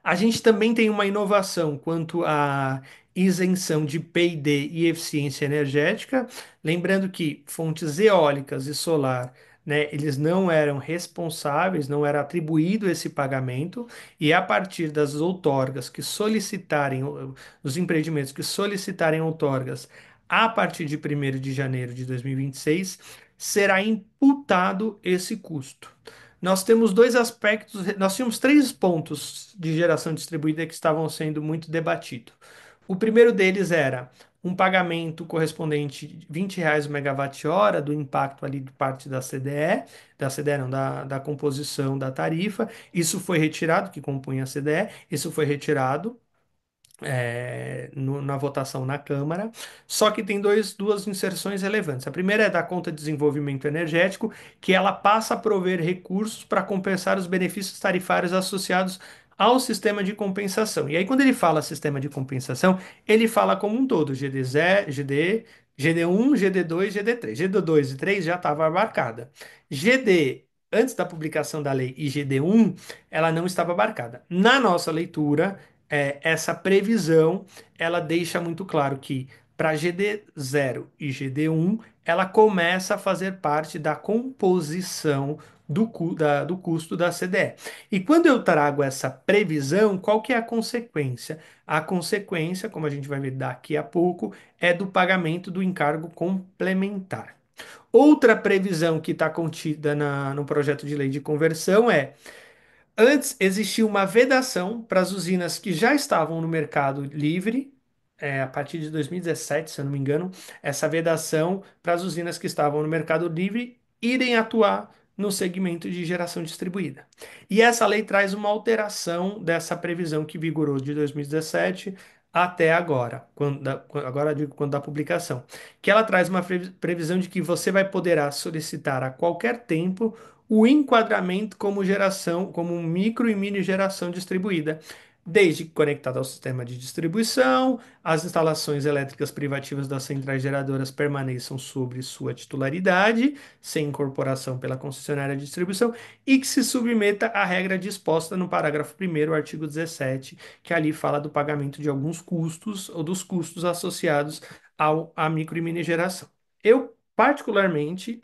A gente também tem uma inovação quanto à isenção de P&D e eficiência energética, lembrando que fontes eólicas e solar, né, eles não eram responsáveis, não era atribuído esse pagamento, e a partir das outorgas que solicitarem, os empreendimentos que solicitarem outorgas a partir de 1º de janeiro de 2026, será imputado esse custo. Nós temos dois aspectos, nós tínhamos três pontos de geração distribuída que estavam sendo muito debatidos. O primeiro deles era um pagamento correspondente de R$ 20 o megawatt-hora do impacto ali de parte da CDE não, da composição da tarifa. Isso foi retirado, que compunha a CDE, isso foi retirado na votação na Câmara, só que tem duas inserções relevantes. A primeira é da conta de desenvolvimento energético, que ela passa a prover recursos para compensar os benefícios tarifários associados ao sistema de compensação. E aí, quando ele fala sistema de compensação, ele fala como um todo, GD0, GD, GD1, GD2, GD3. GD2 e 3 já estava abarcada. GD, antes da publicação da lei, e GD1, ela não estava abarcada. Na nossa leitura, essa previsão ela deixa muito claro que para GD0 e GD1 ela começa a fazer parte da composição do custo da CDE. E quando eu trago essa previsão, qual que é a consequência? A consequência, como a gente vai ver daqui a pouco, é do pagamento do encargo complementar. Outra previsão que está contida no projeto de lei de conversão é: antes existia uma vedação para as usinas que já estavam no mercado livre, a partir de 2017, se eu não me engano, essa vedação para as usinas que estavam no mercado livre irem atuar no segmento de geração distribuída. E essa lei traz uma alteração dessa previsão que vigorou de 2017 até agora, agora eu digo quando da publicação, que ela traz uma previsão de que você vai poder solicitar a qualquer tempo o enquadramento como geração, como micro e mini geração distribuída, desde que conectada ao sistema de distribuição, as instalações elétricas privativas das centrais geradoras permaneçam sobre sua titularidade, sem incorporação pela concessionária de distribuição, e que se submeta à regra disposta no parágrafo 1º, artigo 17, que ali fala do pagamento de alguns custos ou dos custos associados à micro e mini geração. Eu, particularmente,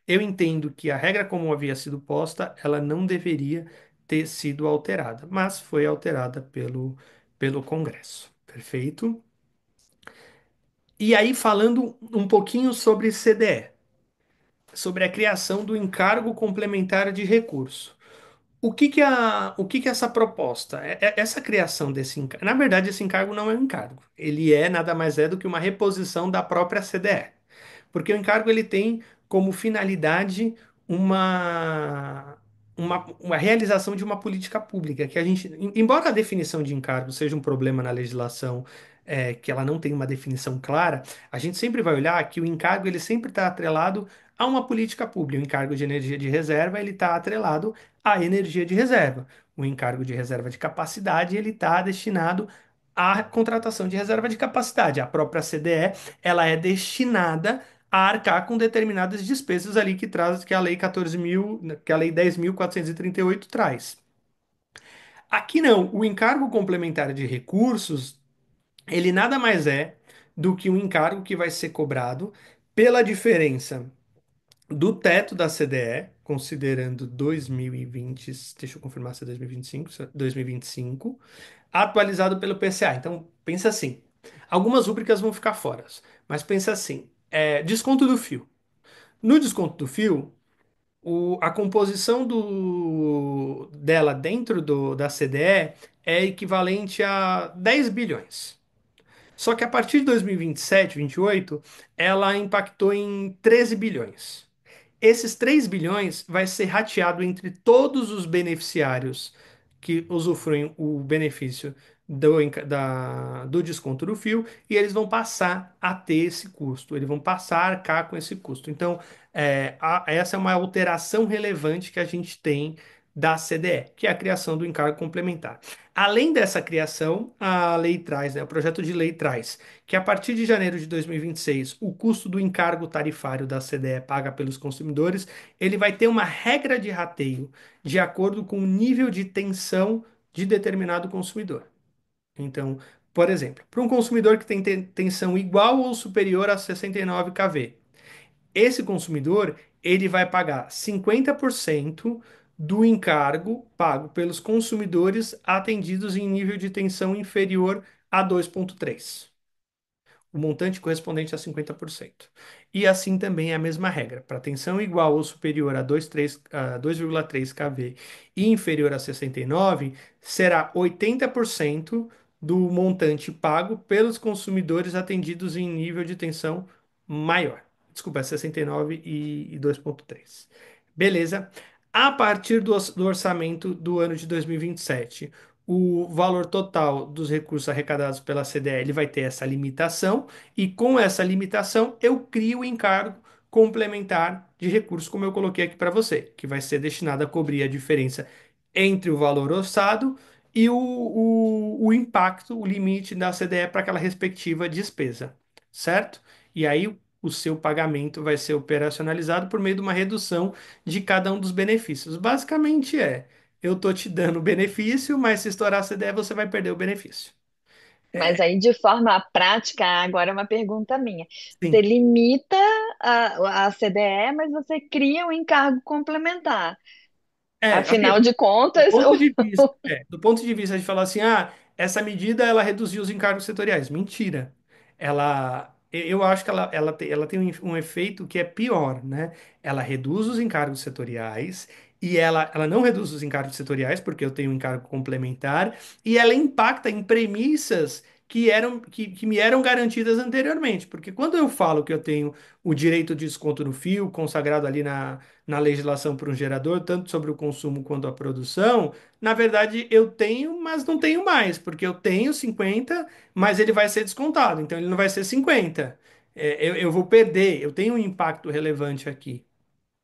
eu entendo que a regra como havia sido posta, ela não deveria ter sido alterada, mas foi alterada pelo Congresso. Perfeito? E aí, falando um pouquinho sobre CDE, sobre a criação do encargo complementar de recurso. O que que é essa proposta? Essa criação desse encargo. Na verdade, esse encargo não é um encargo. Ele nada mais é do que uma reposição da própria CDE. Porque o encargo ele tem como finalidade uma, uma realização de uma política pública, que a gente, embora a definição de encargo seja um problema na legislação que ela não tem uma definição clara, a gente sempre vai olhar que o encargo ele sempre está atrelado a uma política pública. O encargo de energia de reserva ele está atrelado à energia de reserva. O encargo de reserva de capacidade ele está destinado à contratação de reserva de capacidade. A própria CDE ela é destinada a arcar com determinadas despesas ali que traz que a lei 14.000, que a lei 10.438 traz. Aqui não, o encargo complementar de recursos ele nada mais é do que um encargo que vai ser cobrado pela diferença do teto da CDE, considerando 2020, deixa eu confirmar se é 2025, 2025, atualizado pelo PCA. Então, pensa assim, algumas rúbricas vão ficar fora, mas pensa assim, desconto do fio. No desconto do fio, a composição dela dentro da CDE é equivalente a 10 bilhões. Só que a partir de 2027, 28, ela impactou em 13 bilhões. Esses 3 bilhões vai ser rateado entre todos os beneficiários que usufruem o benefício do desconto do fio e eles vão passar a ter esse custo, eles vão passar a arcar com esse custo. Então, essa é uma alteração relevante que a gente tem da CDE, que é a criação do encargo complementar. Além dessa criação, a lei traz, né, o projeto de lei traz que a partir de janeiro de 2026, o custo do encargo tarifário da CDE paga pelos consumidores, ele vai ter uma regra de rateio de acordo com o nível de tensão de determinado consumidor. Então, por exemplo, para um consumidor que tem tensão igual ou superior a 69 kV, esse consumidor ele vai pagar 50% do encargo pago pelos consumidores atendidos em nível de tensão inferior a 2,3, o montante correspondente a 50%. E assim também é a mesma regra. Para tensão igual ou superior a 2,3 kV e inferior a 69, será 80% do montante pago pelos consumidores atendidos em nível de tensão maior. Desculpa, é 69 e 2,3. Beleza? A partir do orçamento do ano de 2027, o valor total dos recursos arrecadados pela CDL vai ter essa limitação, e com essa limitação eu crio o encargo complementar de recursos, como eu coloquei aqui para você, que vai ser destinado a cobrir a diferença entre o valor orçado e o impacto, o limite da CDE para aquela respectiva despesa, certo? E aí o seu pagamento vai ser operacionalizado por meio de uma redução de cada um dos benefícios. Basicamente eu tô te dando o benefício, mas se estourar a CDE, você vai perder o benefício. Mas aí, de forma prática, agora é uma pergunta minha. Você Sim. limita a CDE, mas você cria um encargo complementar. Assim, Afinal de do contas, ponto de vista, do ponto de vista de falar assim, essa medida ela reduziu os encargos setoriais. Mentira. Eu acho que ela tem um efeito que é pior, né? Ela reduz os encargos setoriais e ela não reduz os encargos setoriais porque eu tenho um encargo complementar e ela impacta em premissas que me eram garantidas anteriormente. Porque quando eu falo que eu tenho o direito de desconto no fio consagrado ali na legislação para um gerador, tanto sobre o consumo quanto a produção, na verdade eu tenho, mas não tenho mais, porque eu tenho 50, mas ele vai ser descontado, então ele não vai ser 50. Eu vou perder, eu tenho um impacto relevante aqui,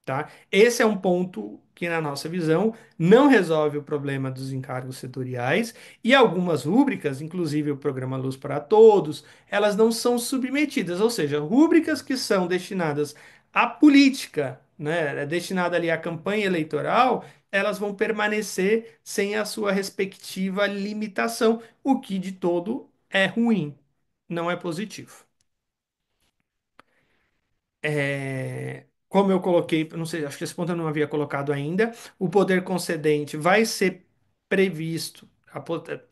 tá? Esse é um ponto que, na nossa visão, não resolve o problema dos encargos setoriais e algumas rúbricas, inclusive o programa Luz para Todos, elas não são submetidas, ou seja, rúbricas que são destinadas à política, né, destinada ali à campanha eleitoral, elas vão permanecer sem a sua respectiva limitação, o que de todo é ruim, não é positivo. Como eu coloquei, não sei, acho que esse ponto eu não havia colocado ainda, o poder concedente vai ser previsto,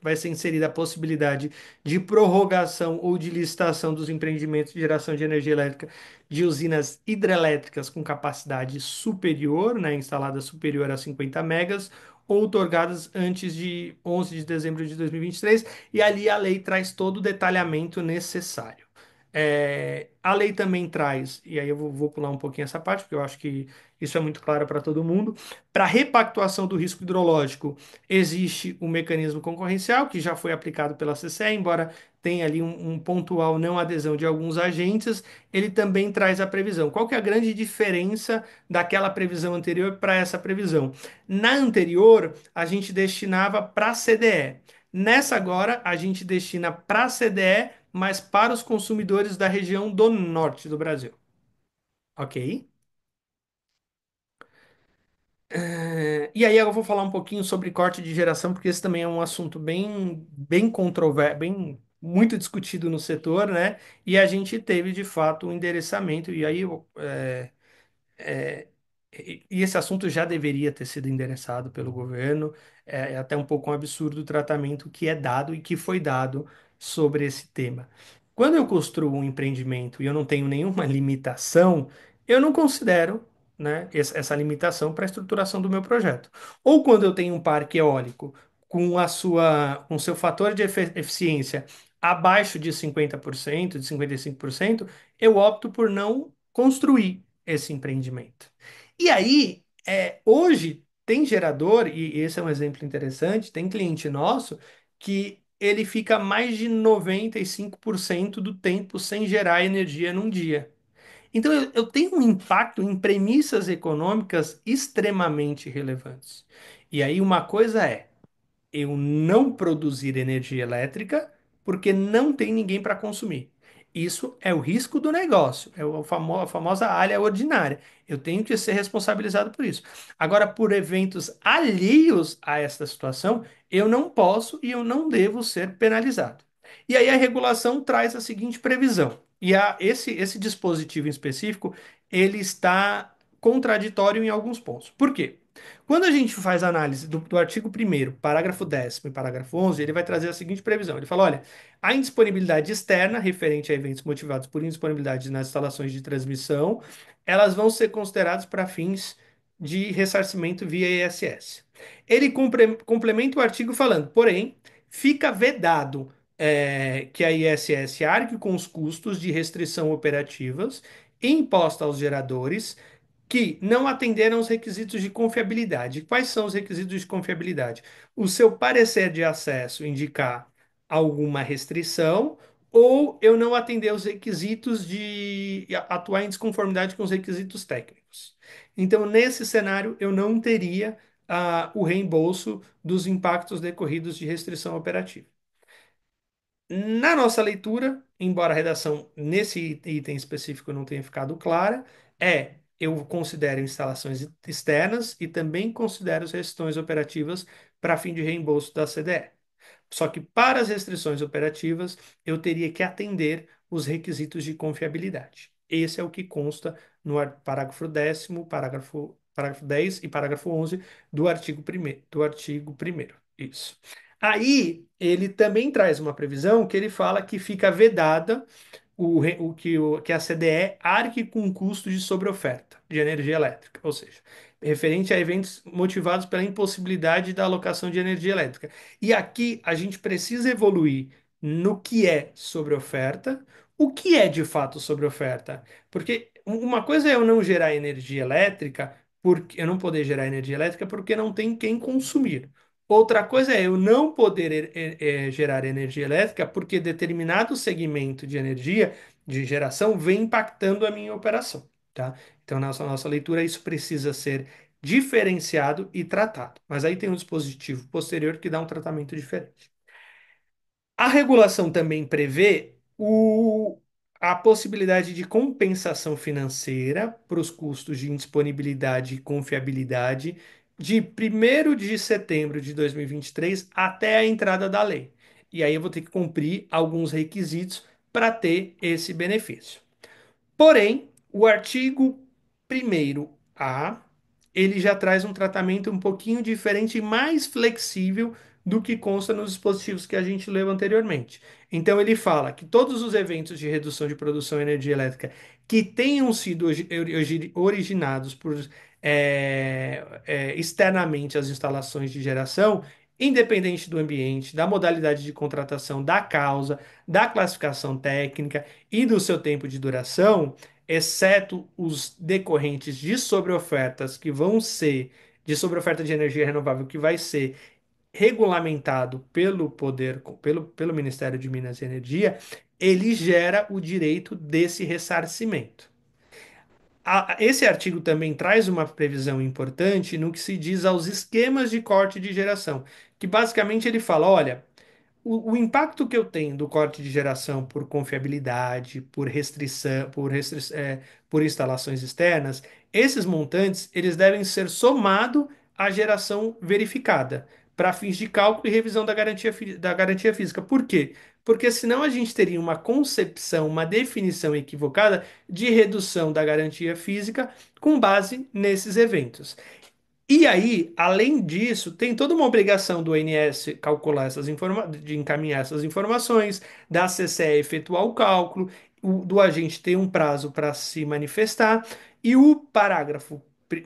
vai ser inserida a possibilidade de prorrogação ou de licitação dos empreendimentos de geração de energia elétrica de usinas hidrelétricas com capacidade superior, né, instalada superior a 50 megas, ou outorgadas antes de 11 de dezembro de 2023, e ali a lei traz todo o detalhamento necessário. A lei também traz, e aí eu vou pular um pouquinho essa parte, porque eu acho que isso é muito claro para todo mundo. Para repactuação do risco hidrológico, existe o mecanismo concorrencial, que já foi aplicado pela CCE, embora tenha ali um pontual não adesão de alguns agentes, ele também traz a previsão. Qual que é a grande diferença daquela previsão anterior para essa previsão? Na anterior, a gente destinava para a CDE. Nessa agora, a gente destina para a CDE, mas para os consumidores da região do norte do Brasil. Ok? E aí eu vou falar um pouquinho sobre corte de geração, porque esse também é um assunto bem controverso, bem muito discutido no setor, né? E a gente teve de fato um endereçamento, e aí é, e esse assunto já deveria ter sido endereçado pelo governo. É até um pouco um absurdo o tratamento que é dado e que foi dado sobre esse tema. Quando eu construo um empreendimento e eu não tenho nenhuma limitação, eu não considero, né, essa limitação para a estruturação do meu projeto. Ou quando eu tenho um parque eólico com seu fator de eficiência abaixo de 50%, de 55%, eu opto por não construir esse empreendimento. E aí, hoje tem gerador, e esse é um exemplo interessante, tem cliente nosso que ele fica mais de 95% do tempo sem gerar energia num dia. Então eu tenho um impacto em premissas econômicas extremamente relevantes. E aí uma coisa é eu não produzir energia elétrica porque não tem ninguém para consumir. Isso é o risco do negócio, a famosa área ordinária. Eu tenho que ser responsabilizado por isso. Agora, por eventos alheios a esta situação, eu não posso e eu não devo ser penalizado. E aí a regulação traz a seguinte previsão. Esse dispositivo em específico, ele está contraditório em alguns pontos. Por quê? Quando a gente faz a análise do artigo 1º, parágrafo 10º e parágrafo 11, ele vai trazer a seguinte previsão. Ele fala, olha, a indisponibilidade externa referente a eventos motivados por indisponibilidade nas instalações de transmissão, elas vão ser consideradas para fins de ressarcimento via ISS. Ele complementa o artigo falando, porém, fica vedado que a ISS arque com os custos de restrição operativas imposta aos geradores que não atenderam os requisitos de confiabilidade. Quais são os requisitos de confiabilidade? O seu parecer de acesso indicar alguma restrição ou eu não atender os requisitos de atuar em desconformidade com os requisitos técnicos. Então, nesse cenário, eu não teria o reembolso dos impactos decorridos de restrição operativa. Na nossa leitura, embora a redação nesse item específico não tenha ficado clara, eu considero instalações externas e também considero as restrições operativas para fim de reembolso da CDE. Só que para as restrições operativas, eu teria que atender os requisitos de confiabilidade. Esse é o que consta no parágrafo 10º, parágrafo 10 e parágrafo 11 do artigo 1º. Isso. Aí, ele também traz uma previsão que ele fala que fica vedada que a CDE arque com custo de sobreoferta de energia elétrica, ou seja, referente a eventos motivados pela impossibilidade da alocação de energia elétrica. E aqui a gente precisa evoluir no que é sobreoferta, o que é de fato sobreoferta. Porque uma coisa é eu não gerar energia elétrica, porque eu não poder gerar energia elétrica porque não tem quem consumir. Outra coisa é eu não poder gerar energia elétrica porque determinado segmento de energia, de geração, vem impactando a minha operação, tá? Então, na nossa leitura, isso precisa ser diferenciado e tratado. Mas aí tem um dispositivo posterior que dá um tratamento diferente. A regulação também prevê a possibilidade de compensação financeira para os custos de indisponibilidade e confiabilidade de 1º de setembro de 2023 até a entrada da lei. E aí eu vou ter que cumprir alguns requisitos para ter esse benefício. Porém, o artigo 1º A, ele já traz um tratamento um pouquinho diferente e mais flexível do que consta nos dispositivos que a gente leu anteriormente. Então, ele fala que todos os eventos de redução de produção de energia elétrica que tenham sido originados por externamente as instalações de geração, independente do ambiente, da modalidade de contratação, da causa, da classificação técnica e do seu tempo de duração, exceto os decorrentes de sobreofertas que vão ser de sobreoferta de energia renovável que vai ser regulamentado pelo Ministério de Minas e Energia, ele gera o direito desse ressarcimento. Esse artigo também traz uma previsão importante no que se diz aos esquemas de corte de geração, que basicamente ele fala, olha, o impacto que eu tenho do corte de geração por confiabilidade, por instalações externas, esses montantes eles devem ser somados à geração verificada, para fins de cálculo e revisão da garantia física. Por quê? Porque senão a gente teria uma concepção, uma definição equivocada de redução da garantia física com base nesses eventos. E aí, além disso, tem toda uma obrigação do ONS calcular de encaminhar essas informações, da CCE efetuar o cálculo, do agente ter um prazo para se manifestar, e o parágrafo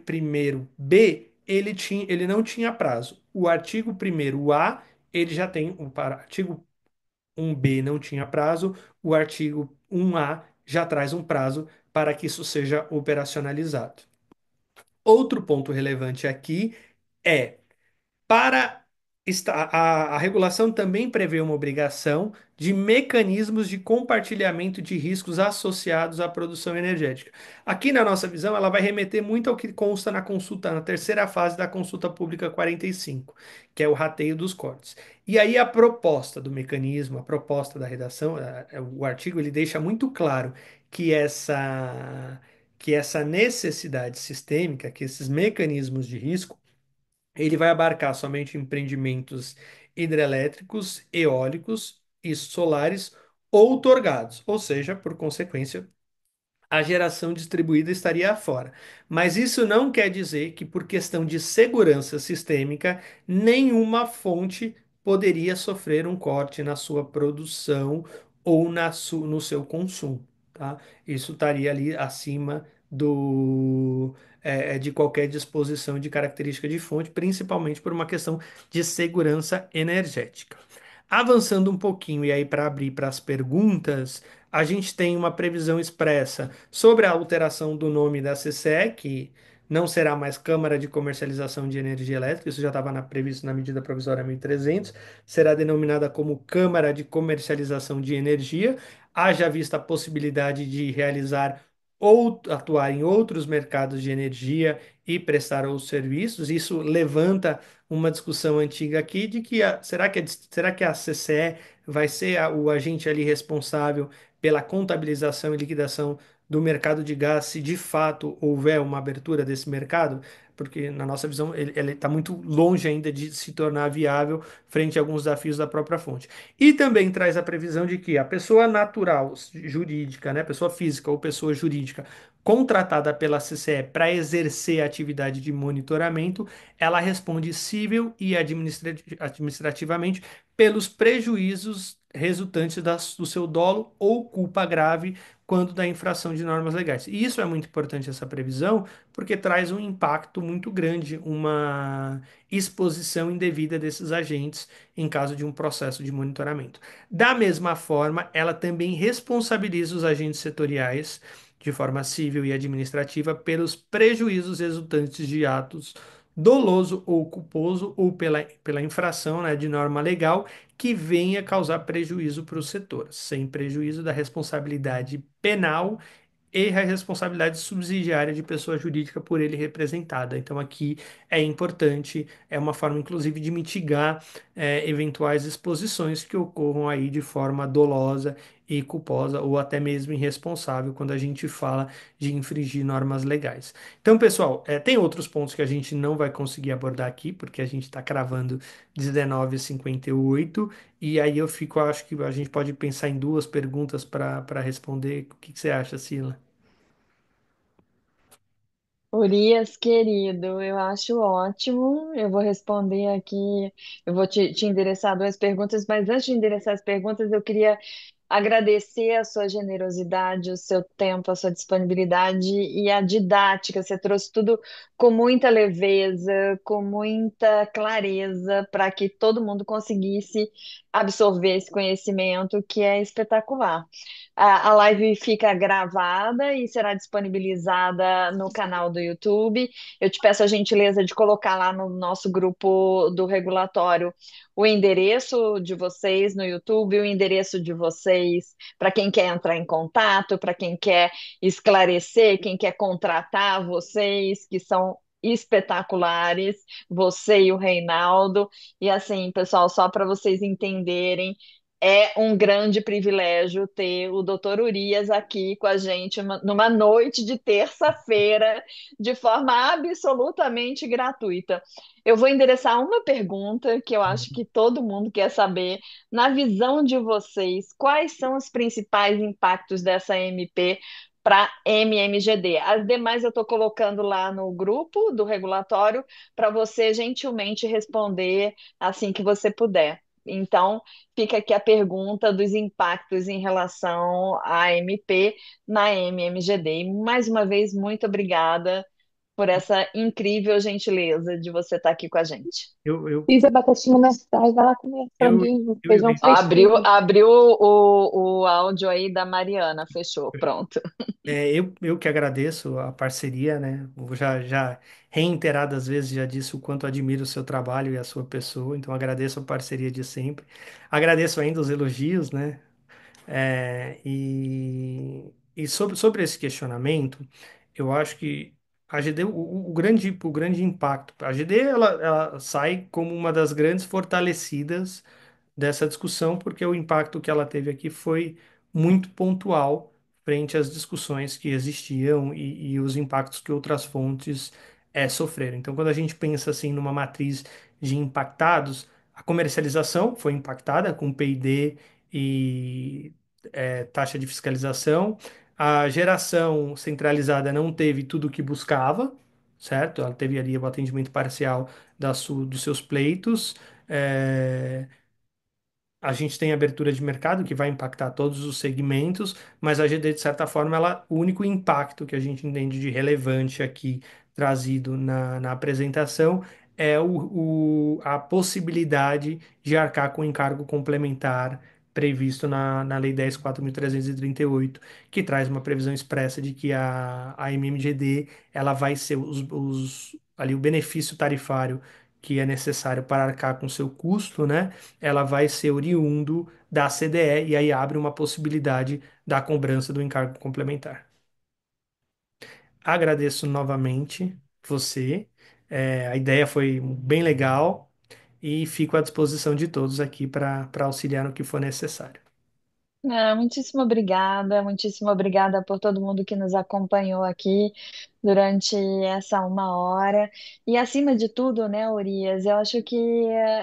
primeiro B, ele não tinha prazo. O artigo primeiro A, ele já tem, artigo 1B não tinha prazo, o artigo 1A já traz um prazo para que isso seja operacionalizado. Outro ponto relevante aqui é para a regulação também prevê uma obrigação de mecanismos de compartilhamento de riscos associados à produção energética. Aqui, na nossa visão, ela vai remeter muito ao que consta na consulta, na terceira fase da consulta pública 45, que é o rateio dos cortes. E aí a proposta do mecanismo, a proposta da redação, o artigo ele deixa muito claro que essa necessidade sistêmica, que esses mecanismos de risco ele vai abarcar somente empreendimentos hidrelétricos, eólicos e solares outorgados, ou seja, por consequência, a geração distribuída estaria fora. Mas isso não quer dizer que, por questão de segurança sistêmica, nenhuma fonte poderia sofrer um corte na sua produção ou no seu consumo, tá? Isso estaria ali acima de qualquer disposição de característica de fonte, principalmente por uma questão de segurança energética. Avançando um pouquinho, e aí para abrir para as perguntas, a gente tem uma previsão expressa sobre a alteração do nome da CCE, que não será mais Câmara de Comercialização de Energia Elétrica, isso já estava previsto na medida provisória 1300, será denominada como Câmara de Comercialização de Energia, haja vista a possibilidade de realizar ou atuar em outros mercados de energia e prestar outros serviços. Isso levanta uma discussão antiga aqui de que será que a CCE vai ser o agente ali responsável pela contabilização e liquidação do mercado de gás, se de fato houver uma abertura desse mercado, porque na nossa visão ele está muito longe ainda de se tornar viável frente a alguns desafios da própria fonte. E também traz a previsão de que a pessoa natural, jurídica, né, pessoa física ou pessoa jurídica contratada pela CCE para exercer a atividade de monitoramento, ela responde civil e administrativamente pelos prejuízos resultantes do seu dolo ou culpa grave quando da infração de normas legais. E isso é muito importante, essa previsão, porque traz um impacto muito grande, uma exposição indevida desses agentes em caso de um processo de monitoramento. Da mesma forma, ela também responsabiliza os agentes setoriais de forma civil e administrativa pelos prejuízos resultantes de atos doloso ou culposo ou pela infração, né, de norma legal que venha causar prejuízo para o setor, sem prejuízo da responsabilidade penal e a responsabilidade subsidiária de pessoa jurídica por ele representada. Então, aqui é importante, é uma forma, inclusive, de mitigar eventuais exposições que ocorram aí de forma dolosa e culposa, ou até mesmo irresponsável, quando a gente fala de infringir normas legais. Então, pessoal, tem outros pontos que a gente não vai conseguir abordar aqui, porque a gente está cravando 19h58, e aí acho que a gente pode pensar em duas perguntas para responder. O que você acha, Sila? Urias, querido, eu acho ótimo. Eu vou responder aqui, eu vou te endereçar duas perguntas, mas antes de endereçar as perguntas, eu queria agradecer a sua generosidade, o seu tempo, a sua disponibilidade e a didática. Você trouxe tudo com muita leveza, com muita clareza, para que todo mundo conseguisse absorver esse conhecimento que é espetacular. A live fica gravada e será disponibilizada no canal do YouTube. Eu te peço a gentileza de colocar lá no nosso grupo do regulatório o endereço de vocês no YouTube, o endereço de vocês para quem quer entrar em contato, para quem quer esclarecer, quem quer contratar vocês, que são espetaculares, você e o Reinaldo. E assim, pessoal, só para vocês entenderem. É um grande privilégio ter o Dr. Urias aqui com a gente numa noite de terça-feira, de forma absolutamente gratuita. Eu vou endereçar uma pergunta que eu acho que todo mundo quer saber. Na visão de vocês, quais são os principais impactos dessa MP para MMGD? As demais eu estou colocando lá no grupo do regulatório para você gentilmente responder assim que você puder. Então, fica aqui a pergunta dos impactos em relação à MP na MMGD. E, mais uma vez, muito obrigada por essa incrível gentileza de você estar aqui com a gente. Eu, Fiz a batatinha na cidade, vai lá comer eu, franguinho, eu e o feijão Rei, fresquinho. Abriu o áudio aí da Mariana, fechou, pronto. eu que agradeço a parceria, né? Eu já reiteradas vezes já disse o quanto admiro o seu trabalho e a sua pessoa, então agradeço a parceria de sempre. Agradeço ainda os elogios, né? E sobre esse questionamento, eu acho que a GD, o grande impacto, a GD ela sai como uma das grandes fortalecidas dessa discussão, porque o impacto que ela teve aqui foi muito pontual frente às discussões que existiam e os impactos que outras fontes sofreram. Então, quando a gente pensa assim numa matriz de impactados, a comercialização foi impactada com PID e taxa de fiscalização. A geração centralizada não teve tudo o que buscava, certo? Ela teve ali o atendimento parcial dos seus pleitos. É, a gente tem abertura de mercado que vai impactar todos os segmentos, mas a GD, de certa forma, o único impacto que a gente entende de relevante aqui trazido na apresentação é a possibilidade de arcar com encargo complementar previsto na Lei 10.4.338, que traz uma previsão expressa de que a MMGD ela vai ser ali o benefício tarifário que é necessário para arcar com seu custo, né? Ela vai ser oriundo da CDE e aí abre uma possibilidade da cobrança do encargo complementar. Agradeço novamente você. A ideia foi bem legal e fico à disposição de todos aqui para auxiliar no que for necessário. Muitíssimo obrigada por todo mundo que nos acompanhou aqui durante essa uma hora. E acima de tudo, né, Urias, eu acho que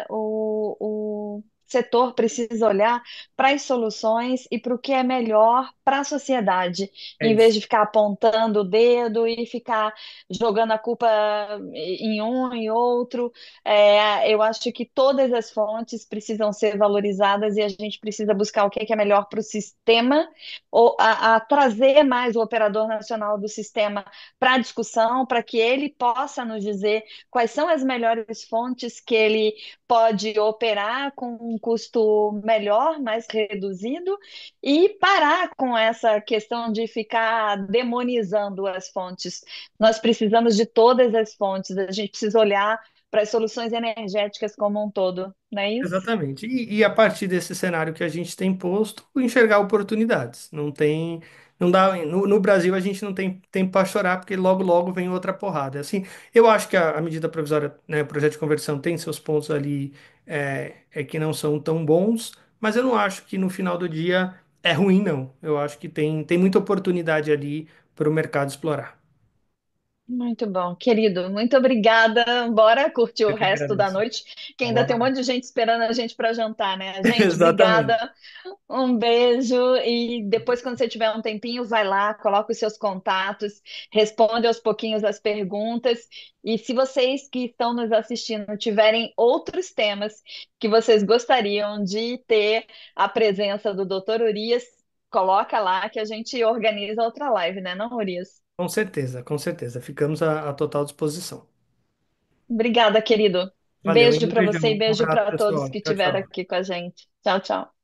o setor precisa olhar para as soluções e para o que é melhor para a sociedade, É em vez isso. de ficar apontando o dedo e ficar jogando a culpa em um e outro. Eu acho que todas as fontes precisam ser valorizadas e a gente precisa buscar o que é melhor para o sistema, ou a trazer mais o operador nacional do sistema para a discussão, para que ele possa nos dizer quais são as melhores fontes que ele pode operar com um custo melhor, mais reduzido, e parar com essa questão de ficar demonizando as fontes. Nós precisamos de todas as fontes, a gente precisa olhar para as soluções energéticas como um todo, não é isso? Exatamente. E a partir desse cenário que a gente tem posto, enxergar oportunidades. Não dá, no Brasil a gente não tem tempo para chorar, porque logo logo vem outra porrada. Assim, eu acho que a medida provisória, né, o projeto de conversão tem seus pontos ali que não são tão bons, mas eu não acho que no final do dia é ruim, não. Eu acho que tem muita oportunidade ali para o mercado explorar. Muito bom, querido. Muito obrigada. Bora curtir o Eu que resto da agradeço. noite, que ainda tem um Bora. monte de gente esperando a gente para jantar, né? Gente, Exatamente. obrigada. Um beijo. E depois, quando você tiver um tempinho, vai lá, coloca os seus contatos, responde aos pouquinhos as perguntas. E se vocês que estão nos assistindo tiverem outros temas que vocês gostariam de ter a presença do Dr. Urias, coloca lá que a gente organiza outra live, né, não, Urias? Com certeza, com certeza. Ficamos à total disposição. Obrigada, querido. Valeu, hein? Beijo Um para você e beijão. Um beijo abraço, para todos pessoal. que Tchau, estiveram tchau. aqui com a gente. Tchau, tchau.